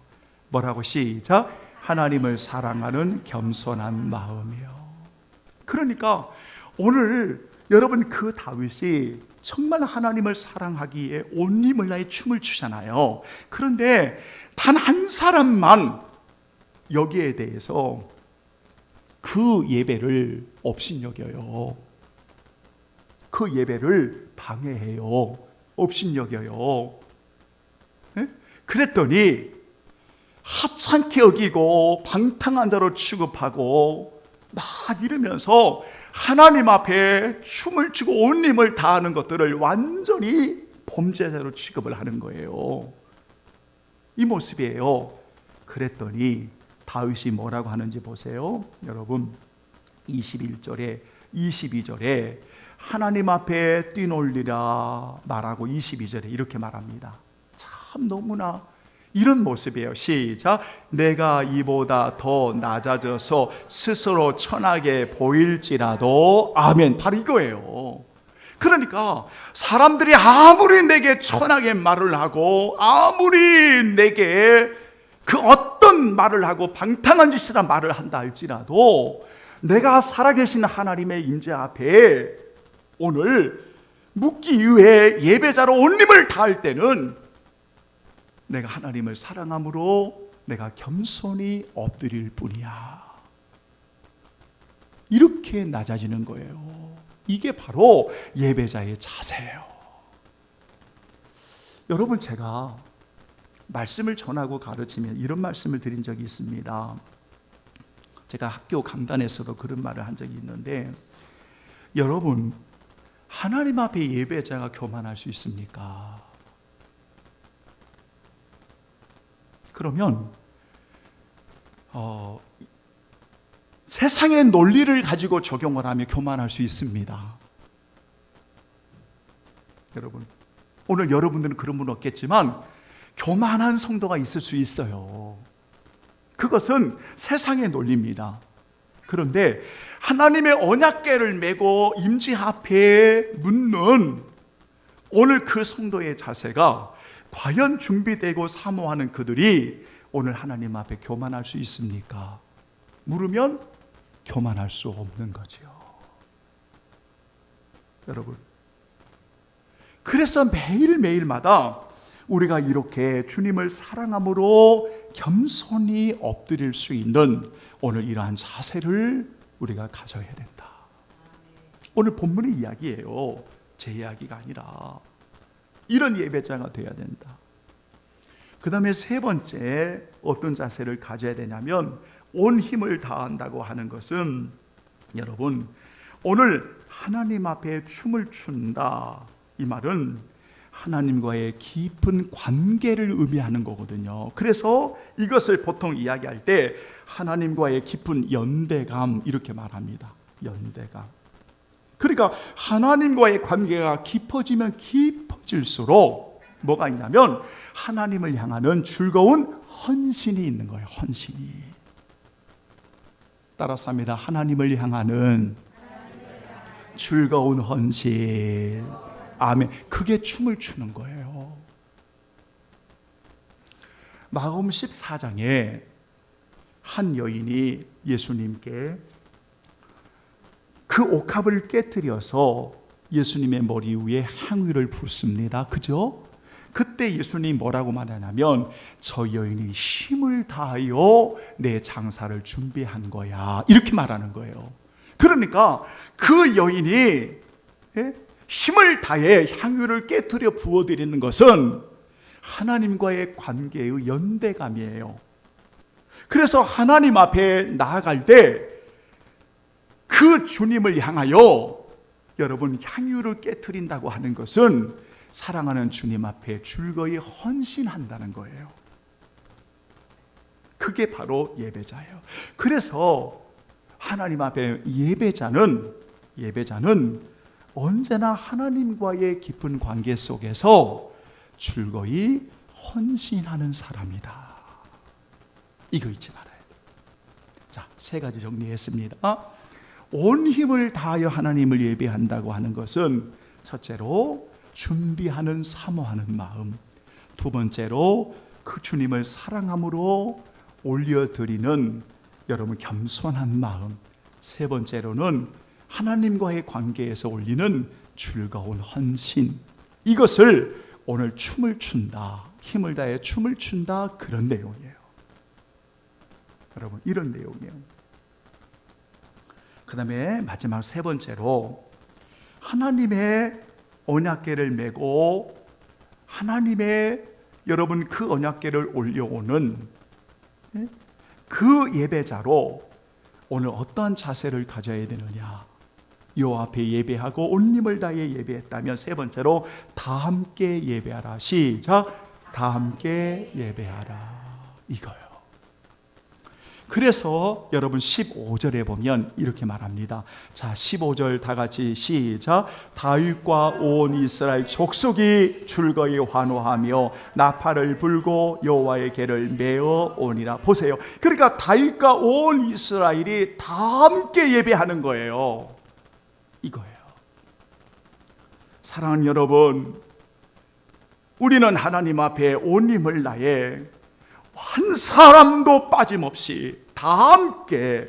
뭐라고? 시작. 하나님을 사랑하는 겸손한 마음이요. 그러니까 오늘 여러분, 그 다윗이 정말 하나님을 사랑하기에 온 힘을 다해 춤을 추잖아요. 그런데 단 한 사람만 여기에 대해서 그 예배를 업신여겨요. 그 예배를 방해해요. 업신여겨요. 네? 그랬더니 하찮게 여기고 방탕한 자로 취급하고 막 이러면서 하나님 앞에 춤을 추고 온 힘을 다하는 것들을 완전히 범죄자로 취급을 하는 거예요. 이 모습이에요. 그랬더니 다윗이 뭐라고 하는지 보세요. 여러분, 21절에 22절에 하나님 앞에 뛰놀리라 말하고 22절에 이렇게 말합니다. 참 너무나 이런 모습이에요. 시작. 내가 이보다 더 낮아져서 스스로 천하게 보일지라도. 아멘. 바로 이거예요. 그러니까 사람들이 아무리 내게 천하게 말을 하고 아무리 내게 그 어떤 말을 하고 방탕한 짓이라 말을 한다 할지라도 내가 살아계신 하나님의 임재 앞에 오늘 묻기 위해 예배자로 온 힘을 다할 때는 내가 하나님을 사랑함으로 내가 겸손히 엎드릴 뿐이야. 이렇게 낮아지는 거예요. 이게 바로 예배자의 자세예요. 여러분, 제가 말씀을 전하고 가르치면 이런 말씀을 드린 적이 있습니다. 제가 학교 강단에서도 그런 말을 한 적이 있는데, 여러분, 하나님 앞에 예배자가 교만할 수 있습니까? 그러면 세상의 논리를 가지고 적용을 하며 교만할 수 있습니다. 여러분, 오늘 여러분들은 그런 분 없겠지만 교만한 성도가 있을 수 있어요. 그것은 세상의 논리입니다. 그런데 하나님의 언약궤를 메고 임재 앞에 묻는 오늘 그 성도의 자세가 과연 준비되고 사모하는 그들이 오늘 하나님 앞에 교만할 수 있습니까? 물으면 교만할 수 없는 거죠. 여러분, 그래서 매일매일마다 우리가 이렇게 주님을 사랑함으로 겸손히 엎드릴 수 있는 오늘 이러한 자세를 우리가 가져야 된다. 오늘 본문의 이야기예요. 제 이야기가 아니라 이런 예배자가 되어야 된다. 그 다음에 세 번째 어떤 자세를 가져야 되냐면 온 힘을 다한다고 하는 것은 여러분 오늘 하나님 앞에 춤을 춘다 이 말은 하나님과의 깊은 관계를 의미하는 거거든요. 그래서 이것을 보통 이야기할 때 하나님과의 깊은 연대감 이렇게 말합니다. 연대감. 그러니까 하나님과의 관계가 깊어지면 깊어질수록 뭐가 있냐면 하나님을 향하는 즐거운 헌신이 있는 거예요. 헌신이. 따라서 합니다. 하나님을 향하는 즐거운 헌신. 아멘. 그게 춤을 추는 거예요. 마가복음 14장에 한 여인이 예수님께 그 옥합을 깨뜨려서 예수님의 머리 위에 향유를 붓습니다. 그죠? 그때 예수님이 뭐라고 말하냐면 저 여인이 힘을 다하여 내 장사를 준비한 거야 이렇게 말하는 거예요. 그러니까 그 여인이 힘을 다해 향유를 깨뜨려 부어드리는 것은 하나님과의 관계의 연대감이에요. 그래서 하나님 앞에 나아갈 때 그 주님을 향하여 여러분 향유를 깨뜨린다고 하는 것은 사랑하는 주님 앞에 즐거이 헌신한다는 거예요. 그게 바로 예배자예요. 그래서 하나님 앞에 예배자는 언제나 하나님과의 깊은 관계 속에서 즐거이 헌신하는 사람이다. 이거 잊지 말아요. 자, 세 가지 정리했습니다. 온 힘을 다하여 하나님을 예배한다고 하는 것은 첫째로 준비하는 사모하는 마음, 두 번째로 그 주님을 사랑함으로 올려드리는 여러분 겸손한 마음, 세 번째로는 하나님과의 관계에서 올리는 즐거운 헌신. 이것을 오늘 춤을 춘다, 힘을 다해 춤을 춘다 그런 내용이에요. 여러분 이런 내용이에요. 그 다음에 마지막 세 번째로 하나님의 언약궤를 메고 하나님의 여러분 그 언약궤를 올려오는 그 예배자로 오늘 어떠한 자세를 가져야 되느냐. 여호와 앞에 예배하고 온 힘을 다해 예배했다면 세 번째로 다 함께 예배하라. 시작. 다 함께 예배하라. 이거요. 그래서 여러분 15절에 보면 이렇게 말합니다. 자, 15절 다 같이 시작. 다윗과 온 이스라엘 족속이 즐거이 환호하며 나팔을 불고 여호와의 궤를 메어 오니라. 보세요. 그러니까 다윗과 온 이스라엘이 다 함께 예배하는 거예요. 이거예요. 사랑하는 여러분, 우리는 하나님 앞에 온 힘을 다해 한 사람도 빠짐없이 다 함께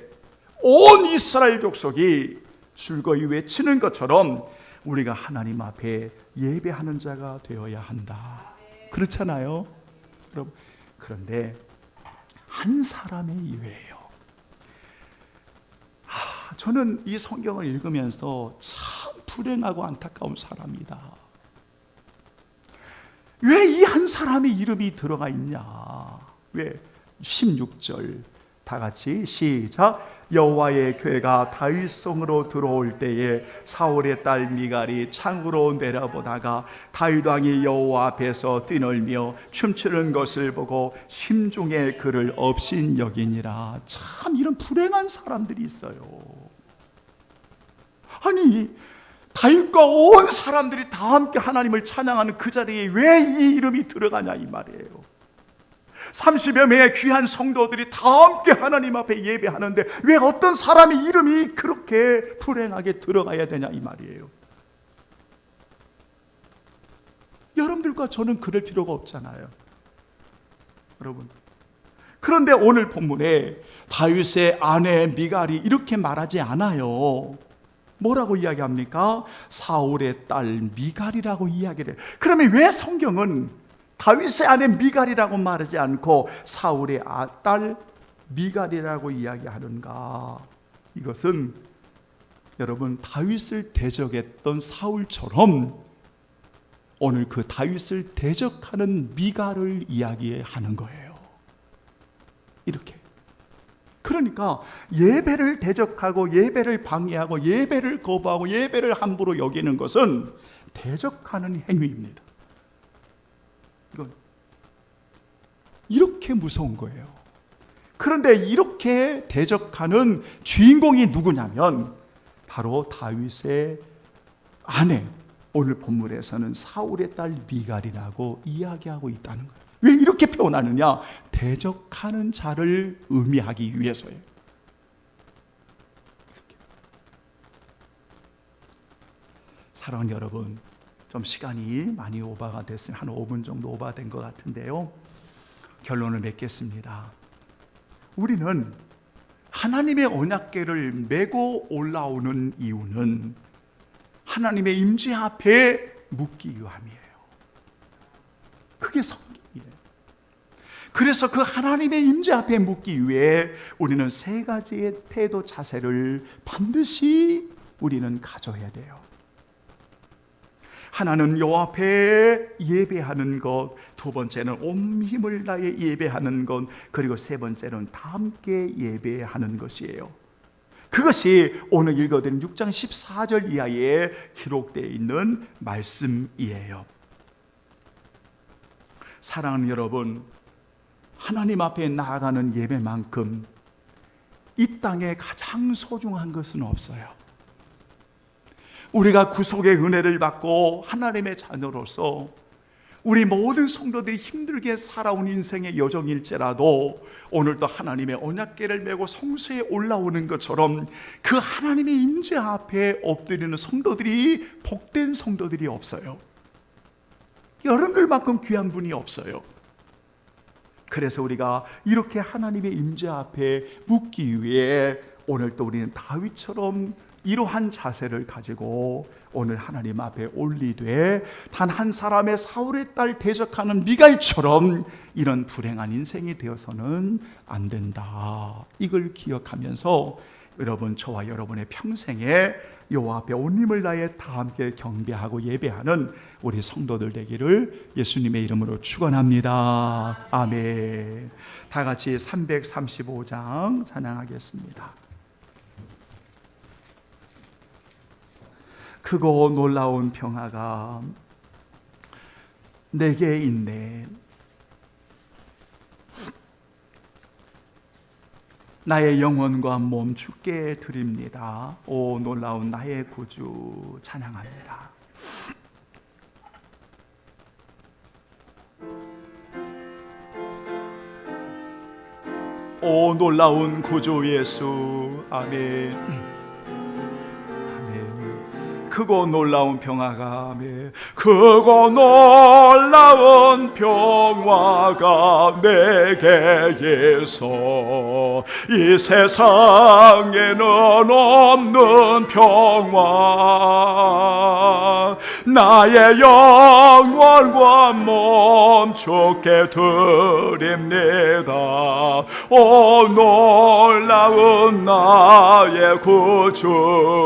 온 이스라엘 족속이 즐거이 외치는 것처럼 우리가 하나님 앞에 예배하는 자가 되어야 한다. 그렇잖아요, 여러분. 그런데 한 사람의 이외예요. 저는 이 성경을 읽으면서 참 불행하고 안타까운 사람이다. 왜 이 한 사람의 이름이 들어가 있냐? 왜? 16절 다 같이 시작. 여호와의 궤가 다윗성으로 들어올 때에 사울의 딸 미갈이 창으로 내려보다가 다윗 왕이 여호와 앞에서 뛰놀며 춤추는 것을 보고 심중에 그를 업신여기니라. 참 이런 불행한 사람들이 있어요. 아니 다윗과 온 사람들이 다 함께 하나님을 찬양하는 그 자리에 왜 이 이름이 들어가냐 이 말이에요. 30여 명의 귀한 성도들이 다 함께 하나님 앞에 예배하는데 왜 어떤 사람의 이름이 그렇게 불행하게 들어가야 되냐 이 말이에요. 여러분들과 저는 그럴 필요가 없잖아요, 여러분. 그런데 오늘 본문에 다윗의 아내 미갈이 이렇게 말하지 않아요. 뭐라고 이야기합니까? 사울의 딸 미갈이라고 이야기를 해요. 그러면 왜 성경은 다윗의 아내 미갈이라고 말하지 않고 사울의 딸 미갈이라고 이야기하는가? 이것은 여러분, 다윗을 대적했던 사울처럼 오늘 그 다윗을 대적하는 미갈을 이야기하는 거예요. 이렇게. 그러니까 예배를 대적하고 예배를 방해하고 예배를 거부하고 예배를 함부로 여기는 것은 대적하는 행위입니다. 이건 이렇게 무서운 거예요. 그런데 이렇게 대적하는 주인공이 누구냐면 바로 다윗의 아내, 오늘 본문에서는 사울의 딸 미갈이라고 이야기하고 있다는 거예요. 왜 이렇게 표현하느냐? 대적하는 자를 의미하기 위해서예요. 사랑하는 여러분, 좀 시간이 많이 오버가 됐으면 한 5분 정도 오버된 것 같은데요, 결론을 맺겠습니다. 우리는 하나님의 언약궤를 메고 올라오는 이유는 하나님의 임재 앞에 묻기 위함이에요. 그게 성경이에요. 그래서 그 하나님의 임재 앞에 묻기 위해 우리는 세 가지의 태도 자세를 반드시 우리는 가져야 돼요. 하나는 여호와 앞에 예배하는 것, 두 번째는 온 힘을 다해 예배하는 것, 그리고 세 번째는 다 함께 예배하는 것이에요. 그것이 오늘 읽어드린 6장 14절 이하에 기록되어 있는 말씀이에요. 사랑하는 여러분, 하나님 앞에 나아가는 예배만큼 이 땅에 가장 소중한 것은 없어요. 우리가 구속의 은혜를 받고 하나님의 자녀로서 우리 모든 성도들이 힘들게 살아온 인생의 여정일지라도 오늘도 하나님의 언약궤를 메고 성소에 올라오는 것처럼 그 하나님의 임재 앞에 엎드리는 성도들이, 복된 성도들이 없어요. 여러분들만큼 귀한 분이 없어요. 그래서 우리가 이렇게 하나님의 임재 앞에 묻기 위해 오늘 또 우리는 다윗처럼 이러한 자세를 가지고 오늘 하나님 앞에 올리되 단 한 사람의 사울의 딸 대적하는 미갈처럼 이런 불행한 인생이 되어서는 안 된다. 이걸 기억하면서 여러분, 저와 여러분의 평생에 여호와 앞에 온 힘을 다해 다 함께 경배하고 예배하는 우리 성도들 되기를 예수님의 이름으로 축원합니다. 아멘. 다 같이 335장 찬양하겠습니다. 크고 놀라운 평화가 내게 있네. 나의 영혼과 몸 주께 드립니다. 오 놀라운 나의 구주 찬양합니다. 오 놀라운 구주 예수. 아멘. 크고 놀라운 평화가, 크고 놀라운 평화가 내게 있어 이 세상에는 없는 평화. 나의 영혼과 몸 주께 드립니다. 오 놀라운 나의 구주.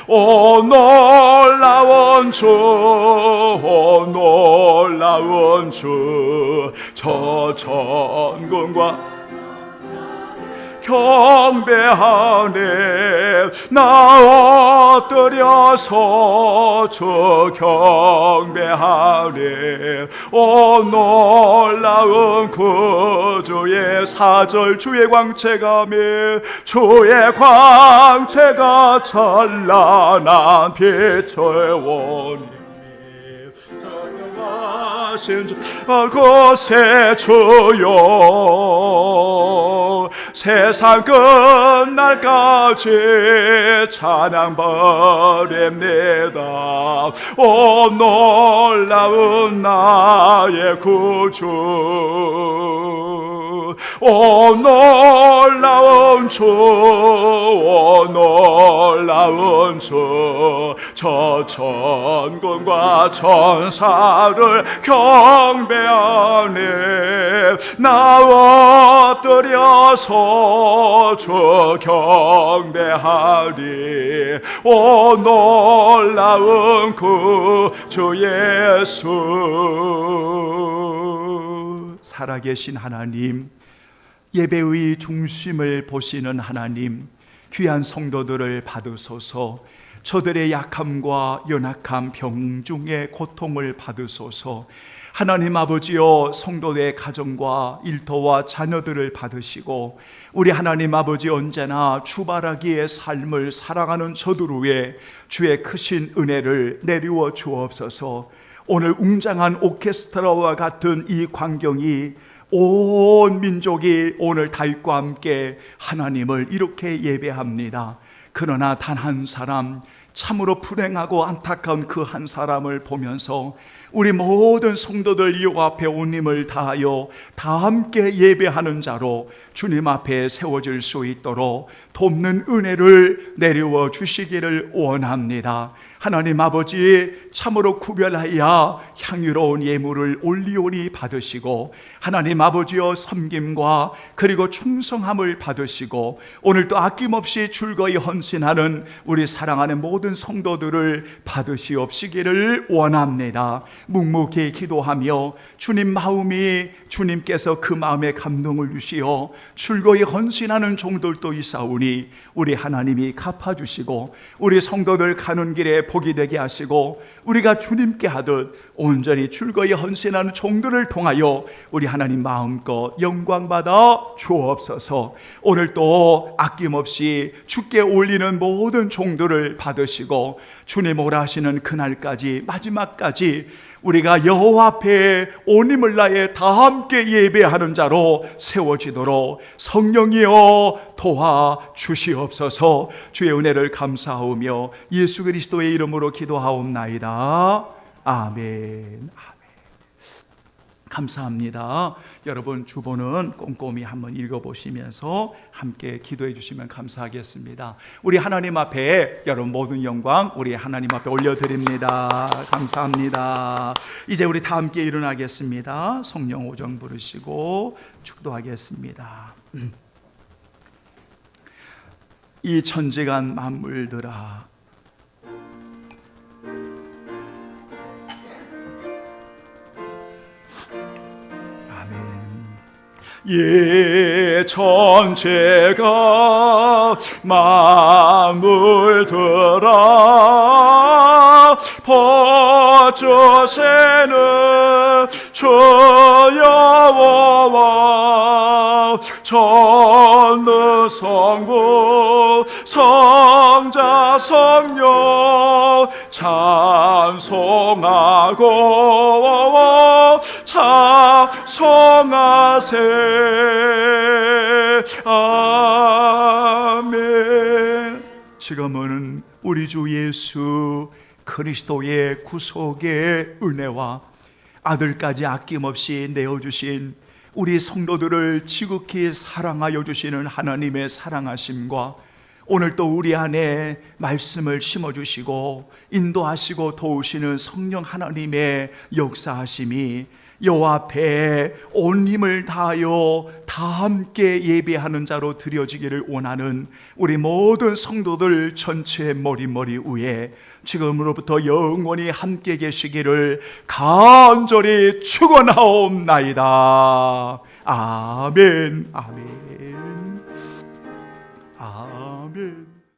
오 놀라운 주, 오 놀라운 주, 저 천군과 경배하네. 나 엎드려서 주 경배하네. 오 놀라운 구주의 사절, 주의 광채가 주의 광채가 찬란한 빛을 원이 하신 곳에 주여 세상 끝날까지 찬양 버립니다. 오 놀라운 나의 구주, 오 놀라운 주, 오 놀라운 주, 저 천군과 천사를 경배하네. 나 엎드려서 주 경배하리. 오 놀라운 구주 예수. 살아계신 하나님, 예배의 중심을 보시는 하나님, 귀한 성도들을 받으소서. 저들의 약함과 연약함, 병중의 고통을 받으소서. 하나님 아버지여, 성도의 가정과 일터와 자녀들을 받으시고, 우리 하나님 아버지 언제나 주바라기의 삶을 살아가는 저들 위에 주의 크신 은혜를 내리워 주옵소서. 오늘 웅장한 오케스트라와 같은 이 광경이 온 민족이 오늘 다윗과 함께 하나님을 이렇게 예배합니다. 그러나 단 한 사람, 참으로 불행하고 안타까운 그 한 사람을 보면서 우리 모든 성도들 이 앞에 온 힘을 다하여 다 함께 예배하는 자로 주님 앞에 세워질 수 있도록 돕는 은혜를 내려워 주시기를 원합니다. 하나님 아버지, 참으로 구별하여 향유로운 예물을 올리오니 받으시고, 하나님 아버지여 섬김과 그리고 충성함을 받으시고, 오늘도 아낌없이 즐거이 헌신하는 우리 사랑하는 모든 성도들을 받으시옵시기를 원합니다. 묵묵히 기도하며 주님 마음이, 주님께서 그 마음에 감동을 주시어 즐거이 헌신하는 종들도 있사오니 우리 하나님이 갚아주시고, 우리 성도들 가는 길에 복이 되게 하시고, 우리가 주님께 하듯 온전히 즐거이 헌신하는 종들을 통하여 우리 하나님 마음껏 영광받아 주옵소서. 오늘 또 아낌없이 주께 올리는 모든 종들을 받으시고, 주님 오라 하시는 그날까지, 마지막까지 우리가 여호와 앞에 온 힘을 다해 다 함께 예배하는 자로 세워지도록 성령이여 도와 주시옵소서. 주의 은혜를 감사하오며 예수 그리스도의 이름으로 기도하옵나이다. 아멘. 감사합니다. 여러분 주보는 꼼꼼히 한번 읽어보시면서 함께 기도해 주시면 감사하겠습니다. 우리 하나님 앞에 여러분 모든 영광 우리 하나님 앞에 올려드립니다. 감사합니다. 이제 우리 다 함께 일어나겠습니다. 성령 오정 부르시고 축도하겠습니다. 이 천지간 만물들아, 예 전체가 만물들아 버주세는 주 여호와 전능 성부 성자 성령 찬송하고 찬송하세. 아멘. 지금은 우리 주 예수 그리스도의 구속의 은혜와 아들까지 아낌없이 내어주신 우리 성도들을 지극히 사랑하여 주시는 하나님의 사랑하심과 오늘 또 우리 안에 말씀을 심어주시고 인도하시고 도우시는 성령 하나님의 역사하심이 여호와 앞에 온 힘을 다하여 다 함께 예배하는 자로 드려지기를 원하는 우리 모든 성도들 전체의 머리 위에 지금으로부터 영원히 함께 계시기를 간절히 축원하옵나이다. 아멘. 아멘. 아멘.